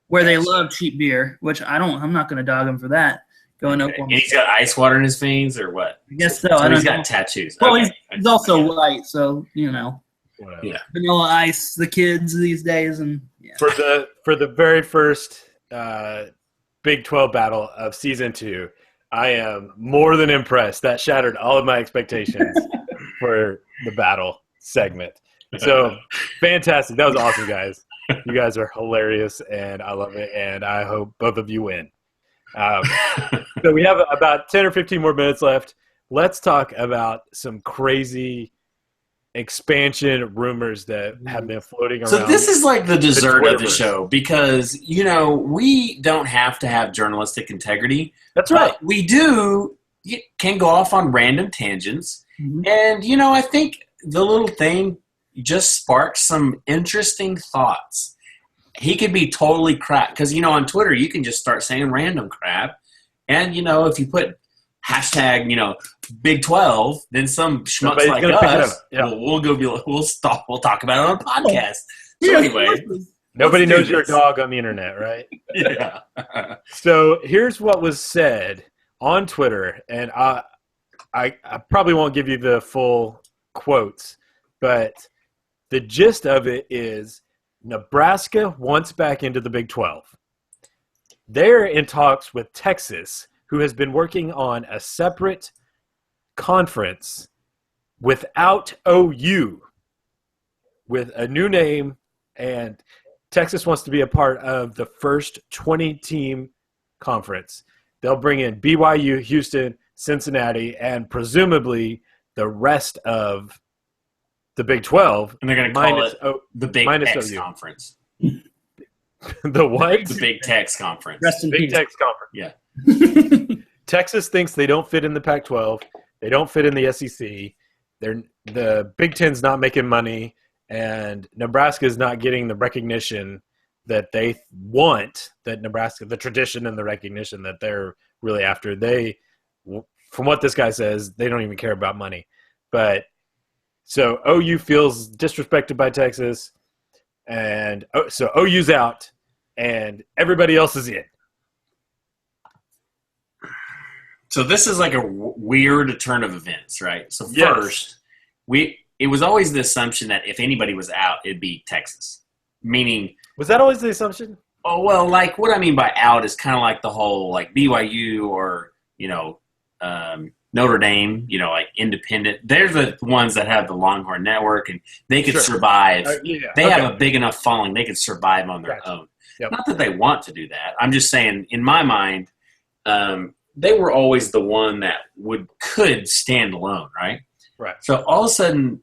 where they love cheap beer, which I'm not going to dog him for that. Going to Oklahoma. And he's got ice water in his veins, or what? I guess so. He's got tattoos. Well, he's also white, so Whatever. Yeah. Vanilla Ice, the kids these days, and yeah. For the very first Big 12 battle of season 2. I am more than impressed. That shattered all of my expectations for the battle segment. So fantastic. That was awesome, guys. You guys are hilarious, and I love it, and I hope both of you win. So we have about 10 or 15 more minutes left. Let's talk about some crazy expansion rumors that have been floating around. So this is like the dessert of the show because, we don't have to have journalistic integrity. That's right. But we can go off on random tangents. Mm-hmm. And, I think the little thing just sparked some interesting thoughts. He could be totally crap because, on Twitter, you can just start saying random crap. And, if you put hashtag, Big 12, then some schmucks like us, we'll talk about it on a podcast. So anyway. Nobody knows you're a dog on the internet, right? Yeah. So here's what was said on Twitter, and I probably won't give you the full quotes, but the gist of it is Nebraska wants back into the Big 12. They're in talks with Texas, who has been working on a separate conference without OU, with a new name, and Texas wants to be a part of the first 20-team conference. They'll bring in BYU, Houston, Cincinnati, and presumably the rest of the Big 12. And they're going to call it the Big Tex Conference. The what? The Big Tex Conference. Big Tex Conference. Yeah. Texas thinks they don't fit in the Pac-12. They don't fit in the SEC. The Big Ten's not making money, and Nebraska is not getting the recognition that they want, that Nebraska, the tradition and the recognition that they're really after. From what this guy says, they don't even care about money. But so OU feels disrespected by Texas, and so OU's out, and everybody else is in. So this is like a weird turn of events, right? So first, it was always the assumption that if anybody was out, it'd be Texas. Meaning, was that always the assumption? Oh well, like what I mean by out is kind of like the whole like BYU or Notre Dame, like independent. They're the ones that have the Longhorn Network, and they could survive. They have a big enough following; they could survive on their own. Yep. Not that they want to do that. I'm just saying, in my mind. They were always the one that could stand alone, right? Right. So all of a sudden,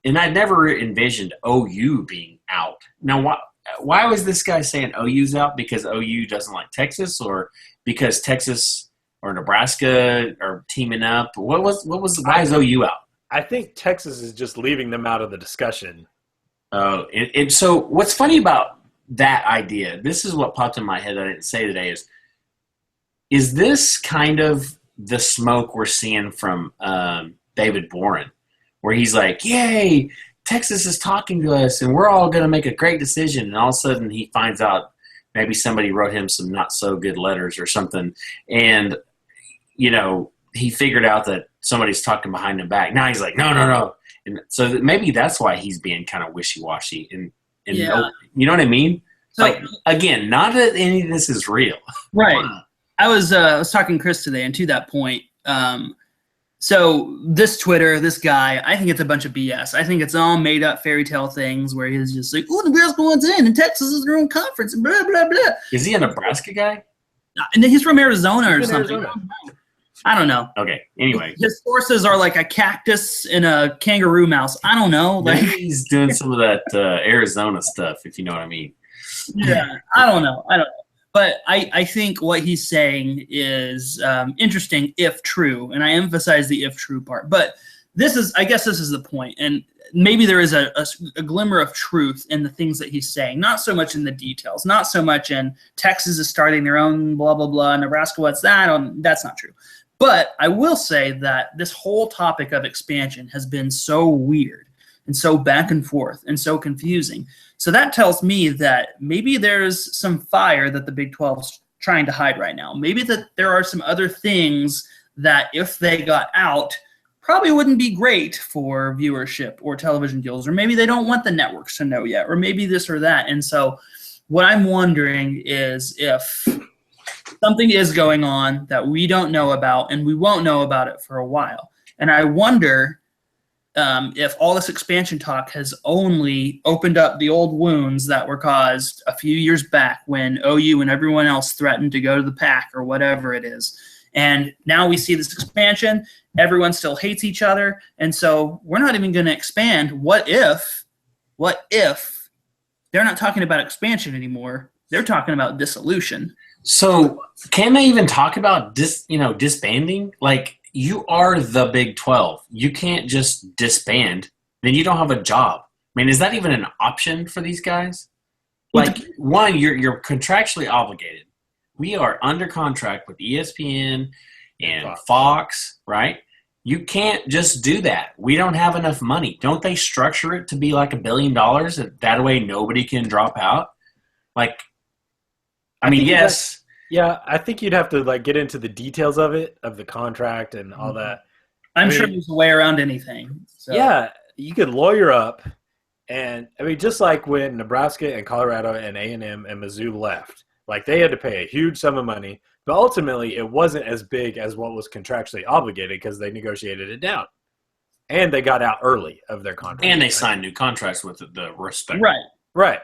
and I never envisioned OU being out. Now, why was this guy saying OU's out? Because OU doesn't like Texas, or because Texas or Nebraska are teaming up? Why is OU out? I think Texas is just leaving them out of the discussion. And so what's funny about that idea? This is what popped in my head that I didn't say today is this kind of the smoke we're seeing from David Boren, where he's like, yay, Texas is talking to us, and we're all going to make a great decision. And all of a sudden he finds out maybe somebody wrote him some not so good letters or something. And, he figured out that somebody's talking behind him back. Now he's like, no. And so maybe that's why he's being kind of wishy-washy. And you know what I mean? So, like, again, not that any of this is real. Right. I was talking to Chris today, and to that point, so this Twitter, this guy, I think it's a bunch of BS. I think it's all made up fairy tale things where he's just like, oh, Nebraska wants in, and Texas is their own conference, and blah, blah, blah. Is he a Nebraska guy? And he's from Arizona or something. I don't know. Okay, anyway. His sources are like a cactus and a kangaroo mouse. I don't know. Like, maybe he's doing some of that Arizona stuff, if you know what I mean. Yeah, I don't know. But I think what he's saying is interesting if true, and I emphasize the if true part. But I guess this is the point, and maybe there is a glimmer of truth in the things that he's saying, not so much in the details, not so much in Texas is starting their own blah, blah, blah, Nebraska, what's that? That's not true. But I will say that this whole topic of expansion has been so weird and so back and forth and so confusing. So that tells me that maybe there's some fire that the Big 12 is trying to hide right now. Maybe that there are some other things that if they got out, probably wouldn't be great for viewership or television deals, or maybe they don't want the networks to know yet, or maybe this or that. And so what I'm wondering is if something is going on that we don't know about, and we won't know about it for a while. And I wonder if all this expansion talk has only opened up the old wounds that were caused a few years back when OU and everyone else threatened to go to the Pac or whatever it is. And now we see this expansion. Everyone still hates each other. And so we're not even going to expand. What if they're not talking about expansion anymore? They're talking about dissolution. So can they even talk about disbanding? Like, you are the Big 12. You can't just disband. Then you don't have a job. I mean, is that even an option for these guys? Like, one, you're contractually obligated. We are under contract with ESPN and Fox, right? You can't just do that. We don't have enough money. Don't they structure it to be like $1 billion? That way nobody can drop out? Like, I mean, yes. Yeah, I think you'd have to like get into the details of it, of the contract and all that. I'm sure there's a way around anything. So. Yeah, you could lawyer up, and I mean, just like when Nebraska and Colorado and A&M and Mizzou left, like they had to pay a huge sum of money, but ultimately it wasn't as big as what was contractually obligated because they negotiated it down, and they got out early of their contract, and they signed new contracts with the respect. Right,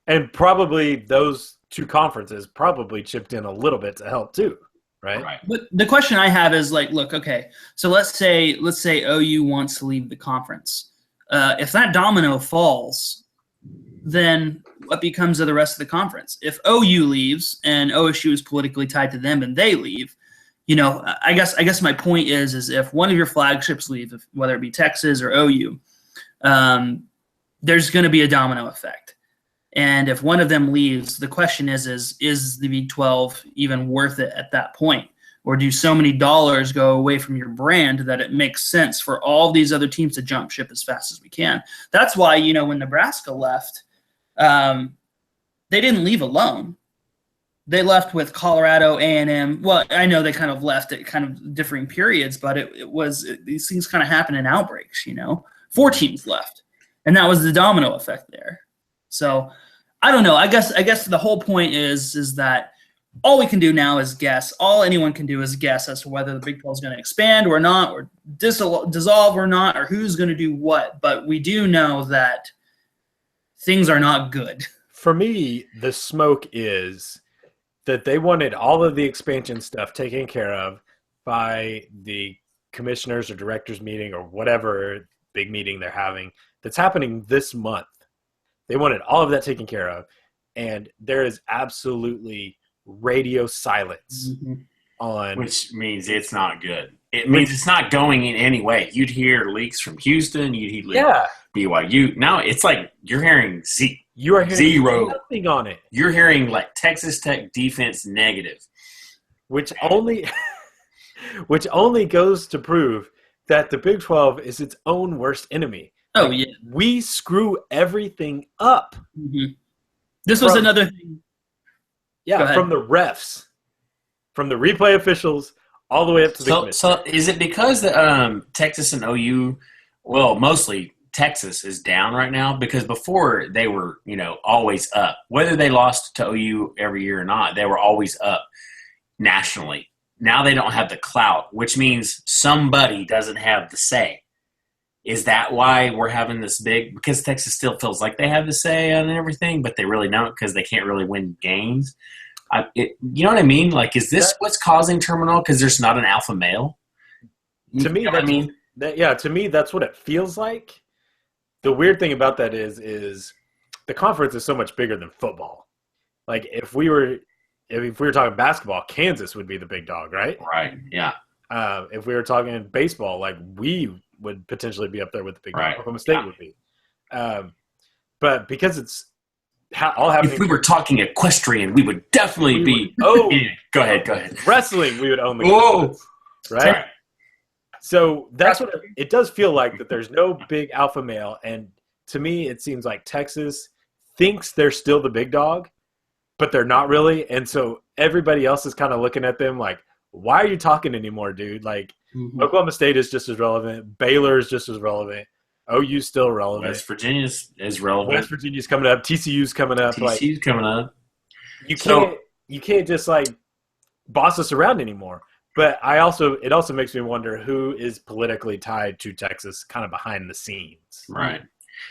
and probably those two conferences probably chipped in a little bit to help too, right? But the question I have is like, look, okay, so let's say OU wants to leave the conference. If that domino falls, then what becomes of the rest of the conference? If OU leaves and OSU is politically tied to them and they leave, I guess my point is if one of your flagships leave, whether it be Texas or OU, there's going to be a domino effect. And if one of them leaves, the question is the Big 12 even worth it at that point? Or do so many dollars go away from your brand that it makes sense for all these other teams to jump ship as fast as we can? That's why, when Nebraska left, they didn't leave alone. They left with Colorado, A&M. Well, I know they kind of left at kind of differing periods, but these things kind of happen in outbreaks, 4 teams left. And that was the domino effect there. So I don't know. I guess the whole point is that all we can do now is guess. All anyone can do is guess as to whether the Big 12 is going to expand or not, or dissolve or not, or who's going to do what. But we do know that things are not good. For me, the smoke is that they wanted all of the expansion stuff taken care of by the commissioners or directors meeting or whatever big meeting they're having that's happening this month. They wanted all of that taken care of, and there is absolutely radio silence on. Which means it's not good. It means it's not going in any way. You'd hear leaks from Houston. You'd hear leaks from BYU. Now it's like you're hearing you are hearing zero. Nothing on it. You're hearing like Texas Tech defense negative. Which only goes to prove that the Big 12 is its own worst enemy. Oh, yeah. We screw everything up. Mm-hmm. This was another thing. Yeah, from the refs, from the replay officials, all the way up to the commission. So is it because Texas and OU, well, mostly Texas is down right now? Because before they were, always up. Whether they lost to OU every year or not, they were always up nationally. Now they don't have the clout, which means somebody doesn't have the say. Is that why we're having this big – because Texas still feels like they have the say on everything, but they really don't because they can't really win games? You know what I mean? Like, is this what's causing turmoil because there's not an alpha male? To me, to me, that's what it feels like. The weird thing about that is the conference is so much bigger than football. Like, if we were talking basketball, Kansas would be the big dog, right? Right, yeah. If we were talking baseball, like we would potentially be up there with the big dog. Oklahoma State would be. But because it's all happening. If we were talking equestrian, we would definitely be. Oh, go ahead. Wrestling, we would own the conference, right? Sorry. So that's what it does feel like, that there's no big alpha male. And to me, it seems like Texas thinks they're still the big dog, but they're not really. And so everybody else is kind of looking at them like, why are you talking anymore, dude? Like, Oklahoma State is just as relevant. Baylor is just as relevant. OU's still relevant. West Virginia is relevant. West Virginia's coming up. TCU's coming up. TCU's coming up. You can't just like boss us around anymore. But it also makes me wonder who is politically tied to Texas kind of behind the scenes. Right.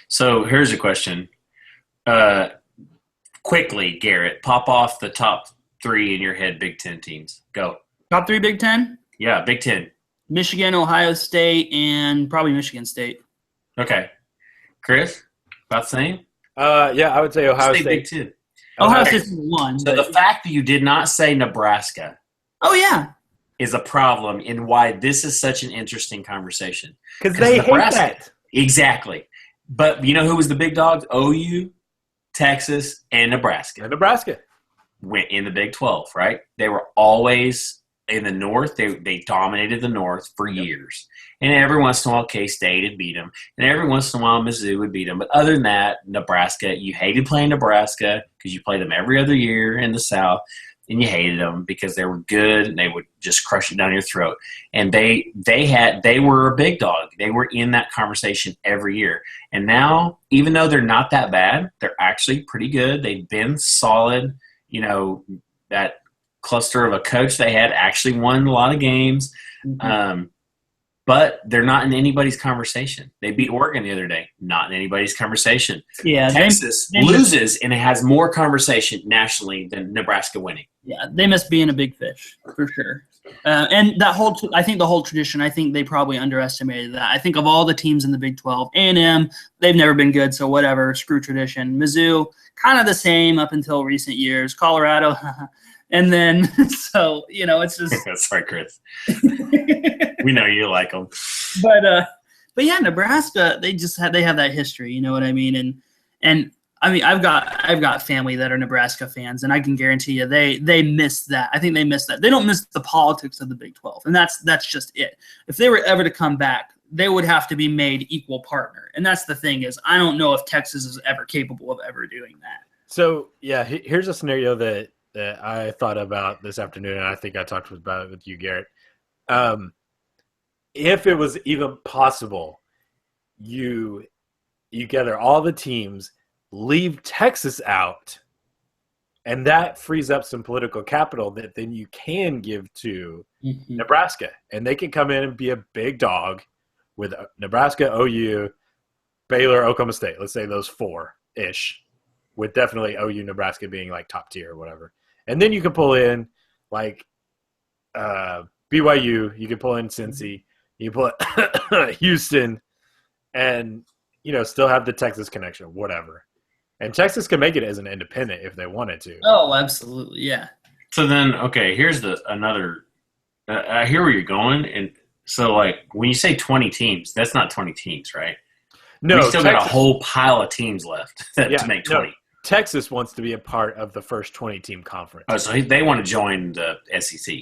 So here's a question. Quickly, Garrett, pop off the top 3 in your head Big Ten teams. Go. Top 3 Big Ten? Yeah, Big Ten. Michigan, Ohio State, and probably Michigan State. Okay. Chris, about the same? Yeah, I would say Ohio State. Big Ten. Ohio State's one. So the fact that you did not say Nebraska is a problem in why this is such an interesting conversation. Because they hate that. Exactly. But you know who was the big dogs? OU, Texas, and Nebraska. Went in the Big 12, right? They were always in the North. They dominated the North for years. And every once in a while, K-State would beat them. And every once in a while, Mizzou would beat them. But other than that, Nebraska, you hated playing Nebraska because you played them every other year in the South. And you hated them because they were good and they would just crush it down your throat. And they were a big dog. They were in that conversation every year. And now, even though they're not that bad, they're actually pretty good. They've been solid. You know, that cluster of a coach they had actually won a lot of games. Mm-hmm. But they're not in anybody's conversation. They beat Oregon the other day. Not in anybody's conversation. Yeah, Texas loses, and it has more conversation nationally than Nebraska winning. Yeah, they must be in a big fish for sure. And I think the whole tradition, I think they probably underestimated that. I think of all the teams in the Big 12, A&M, they've never been good, so whatever, screw tradition. Mizzou, kind of the same up until recent years. Colorado, and then, so, you know, it's just. Sorry, Chris. We know you like them. But yeah, Nebraska, they have that history, you know what I mean? And I mean, I've got family that are Nebraska fans, and I can guarantee you they miss that. I think they miss that. They don't miss the politics of the Big 12, and that's just it. If they were ever to come back, they would have to be made equal partner. And that's the thing is, I don't know if Texas is ever capable of ever doing that. So, yeah, here's a scenario that I thought about this afternoon, and I think I talked about it with you, Garrett. If it was even possible, you gather all the teams, leave Texas out, and that frees up some political capital that then you can give to Nebraska. And they can come in and be a big dog with Nebraska, OU, Baylor, Oklahoma State. Let's say those 4-ish, with definitely OU, Nebraska being like top tier or whatever. And then you can pull in like BYU, you can pull in Cincy, you can pull in Houston, and you know, still have the Texas connection, whatever. And Texas can make it as an independent if they wanted to. Oh, absolutely, yeah. So then, okay, here's another. I hear where you're going, and so like when you say 20 teams, that's not 20 teams, right? No, we still got a whole pile of teams left to make 20. No, Texas wants to be a part of the first 20-team conference. Oh, so they want to join the SEC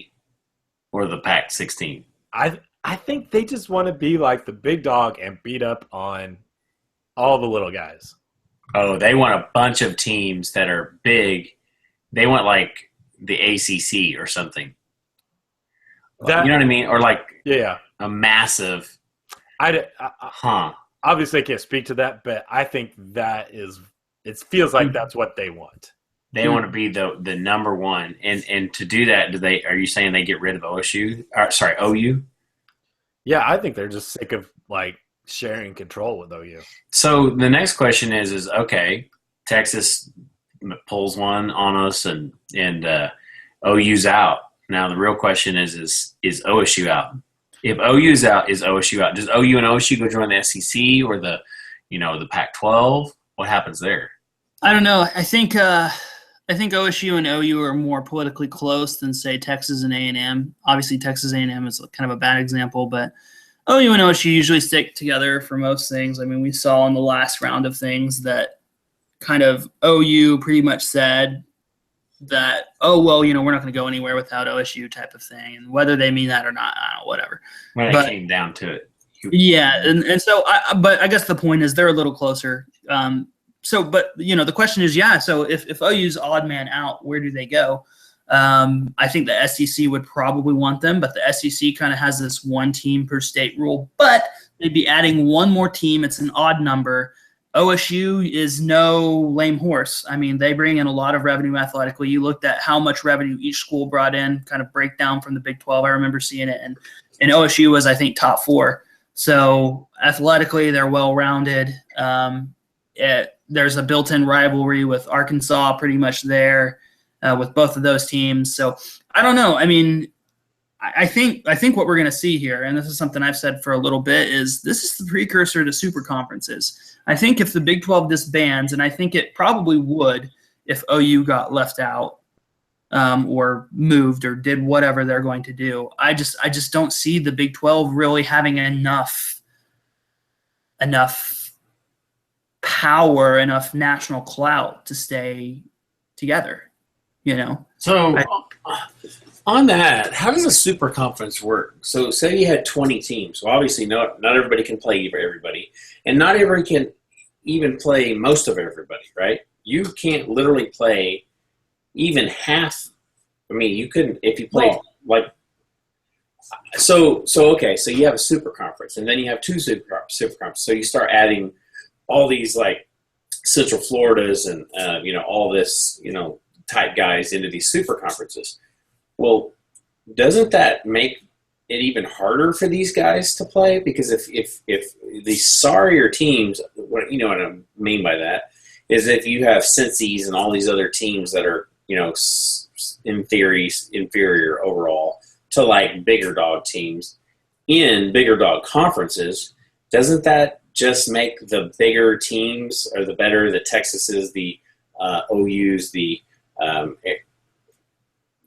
or the Pac-16. I think they just want to be like the big dog and beat up on all the little guys. Oh, they want a bunch of teams that are big. They want like the ACC or something. You know what I mean? Or like a massive. Obviously, I can't speak to that, but I think that is. It feels like that's what they want. They want to be the number one, and to do that, are you saying they get rid of OU? Yeah, I think they're just sick of like sharing control with OU. So the next question is okay, Texas pulls one on us, and OU's out. Now the real question is OSU out? If OU's out, is OSU out? Does OU and OSU go join the SEC or the Pac-12? What happens there? I don't know. I think OSU and OU are more politically close than say Texas and A&M. Obviously, Texas A&M is kind of a bad example, but OU and OSU usually stick together for most things. I mean, we saw in the last round of things that kind of OU pretty much said that, oh, well, we're not going to go anywhere without OSU type of thing. And whether they mean that or not, I don't know, whatever. When it came down to it. Yeah, and so, but I guess the point is they're a little closer. But the question is, so if OU's odd man out, where do they go? I think the SEC would probably want them, but the SEC kind of has this one team per state rule, but they'd be adding one more team. It's an odd number. OSU is no lame horse. I mean, they bring in a lot of revenue athletically. You looked at how much revenue each school brought in, kind of breakdown from the Big 12. I remember seeing it, and OSU was, I think, top 4. So athletically, they're well-rounded. There's a built-in rivalry with Arkansas pretty much there with both of those teams. So I don't know. I mean, I think what we're going to see here, and this is something I've said for a little bit, is this is the precursor to super conferences. I think if the Big 12 disbands, and I think it probably would if OU got left out or moved or did whatever they're going to do, I just don't see the Big 12 really having enough power, enough national clout to stay together, you know? So on that, how does a super conference work? So say you had 20 teams. Well, obviously not everybody can play everybody, and not everybody can even play most of everybody, right? You can't literally play even half. I mean, you couldn't if you played like – so okay, so you have a super conference, and then you have 2 super conferences. So you start adding all these like Central Floridas and all this type guys into these super conferences. Well, doesn't that make it even harder for these guys to play? Because if the sorrier teams, what I mean by that is if you have Cincy's and all these other teams that are in theory inferior overall to like bigger dog teams in bigger dog conferences, doesn't that just make the bigger teams or the better, the Texases, the OUs, the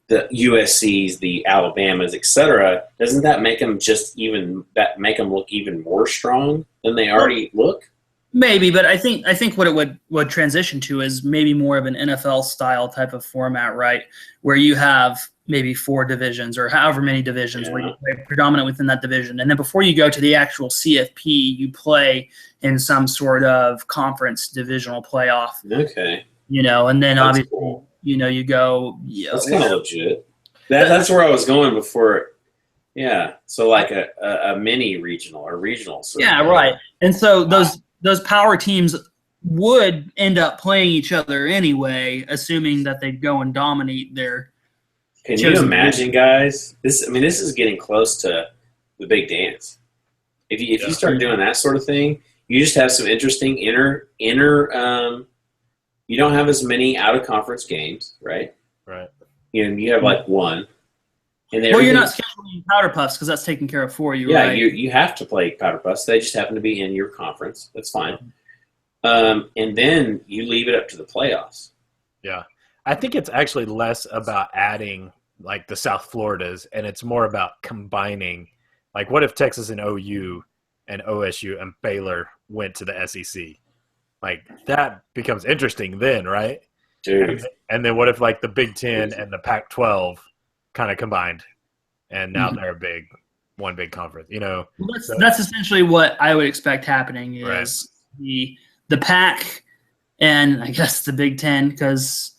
USCs, the Alabamas, etc., doesn't that make them look even more strong than they already look? Maybe, but I think what it would transition to is maybe more of an NFL style type of format, right? Where you have maybe 4 divisions or however many divisions where you play predominant within that division. And then before you go to the actual CFP, you play in some sort of conference divisional playoff. Okay. And then That's obviously, cool. You go. That's kind of legit. That's where I was going before. Yeah. So like a mini regional or regional. Yeah, right. And so those power teams would end up playing each other anyway, assuming that they'd go and dominate their. Can you imagine, guys? This is getting close to the big dance. If you start doing that sort of thing, you just have some interesting inner. You don't have as many out of conference games, right? Right. You have like one. And you're not scheduling powder puffs because that's taken care of for you. Yeah, right? you have to play powder puffs. They just happen to be in your conference. That's fine. And then you leave it up to the playoffs. Yeah. I think it's actually less about adding like the South Floridas, and it's more about combining. Like, what if Texas and OU and OSU and Baylor went to the SEC? Like, that becomes interesting then, right? Dude. And then what if like the Big Ten and the Pac-12 kind of combined, and now they're one big conference, That's essentially what I would expect happening is the Pac and I guess the Big Ten because.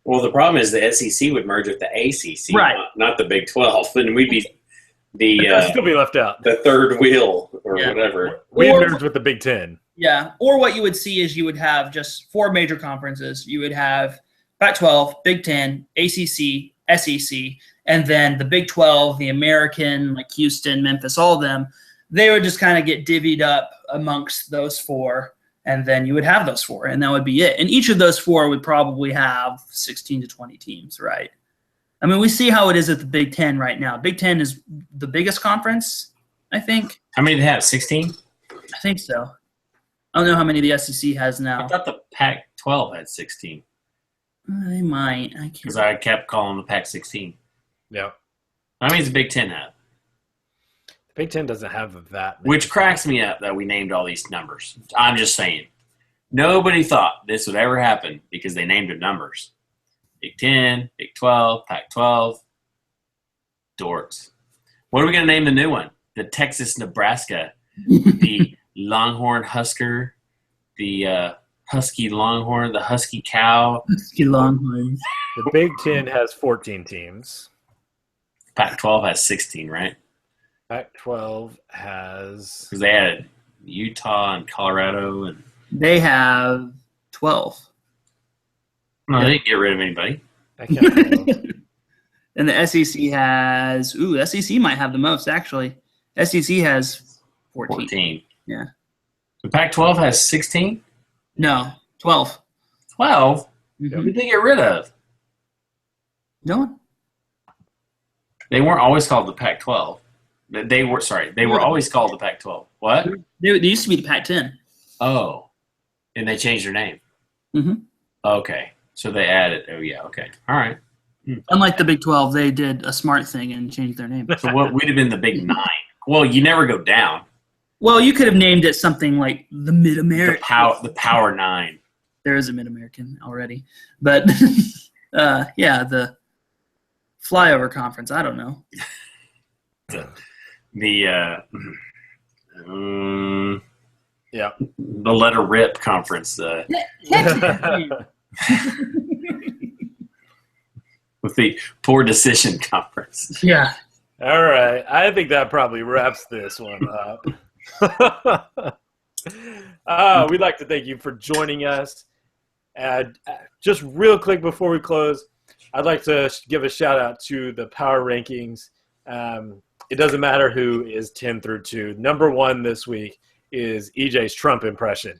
Well, the problem is the SEC would merge with the ACC, right. not the Big 12, and we'd be still be left out. The third wheel or whatever. We merge with the Big Ten. Yeah, or what you would see is you would have just 4 major conferences. You would have Pac-12, Big Ten, ACC, SEC, and then the Big 12, the American, like Houston, Memphis, all of them, they would just kind of get divvied up amongst those 4, and then you would have those 4, and that would be it. And each of those 4 would probably have 16 to 20 teams, right? I mean, we see how it is at the Big Ten right now. Big Ten is the biggest conference, I think. How many do they have, 16? I think so. I don't know how many the SEC has now. I thought the Pac-12 had 16. They might. I can't. Because I kept calling the Pac-16. Yeah. How many does the Big Ten have? The Big Ten doesn't have that many. Which cracks me up that we named all these numbers. I'm just saying. Nobody thought this would ever happen because they named their numbers. Big 10, Big 12, Pac-12. Dorks. What are we going to name the new one? The Texas, Nebraska. The Longhorn Husker. The Husky Longhorn. The Husky Cow. Husky Longhorns. The Big Ten has 14 teams. Pac-12 has 16, right? Pac-12 has... Because they added Utah and Colorado and They have 12. No, they didn't get rid of anybody. I can't remember. And the SEC has – the SEC might have the most, actually. SEC has 14. 14. Yeah. The Pac-12 has 16? No, 12. 12? Mhm. Who did they get rid of? No one? They weren't always called the Pac-12. They were always called the Pac-12. What? They used to be the Pac-10. Oh. And they changed their name. Mhm. Okay. So they added. Oh, yeah. Okay. All right. Unlike the Big 12, they did a smart thing and changed their name. So what would have been the Big 9? Well, you never go down. Well, you could have named it something like the Mid-American. The Power 9. There is a Mid-American already. But, the Flyover Conference. I don't know. The Let Her Rip Conference. With the Poor Decision Conference. Yeah. All right. I think that probably wraps this one up. We'd like to thank you for joining us. And just real quick before we close, I'd like to give a shout out to the power rankings. It doesn't matter who is 10 through 2. Number 1 this week is EJ's Trump impression.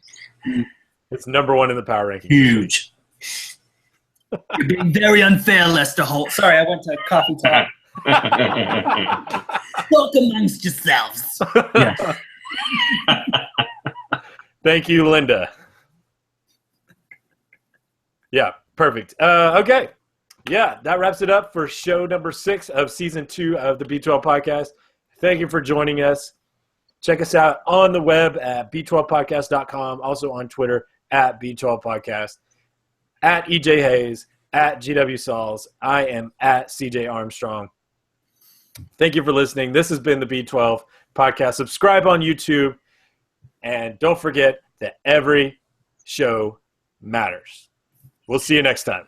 It's number 1 in the power rankings. Huge. You're being very unfair, Lester Holt. Sorry, I went to coffee talk. Talk amongst yourselves. Yeah. Thank you, Linda. Yeah, perfect. Okay. Yeah, that wraps it up for show number 6 of season 2 of the B12 podcast. Thank you for joining us. Check us out on the web at b12podcast.com, also on Twitter at B12podcast, at EJ Hayes, at GW Sauls. I am at CJ Armstrong. Thank you for listening. This has been the B12 podcast. Subscribe on YouTube, and don't forget that every show matters. We'll see you next time.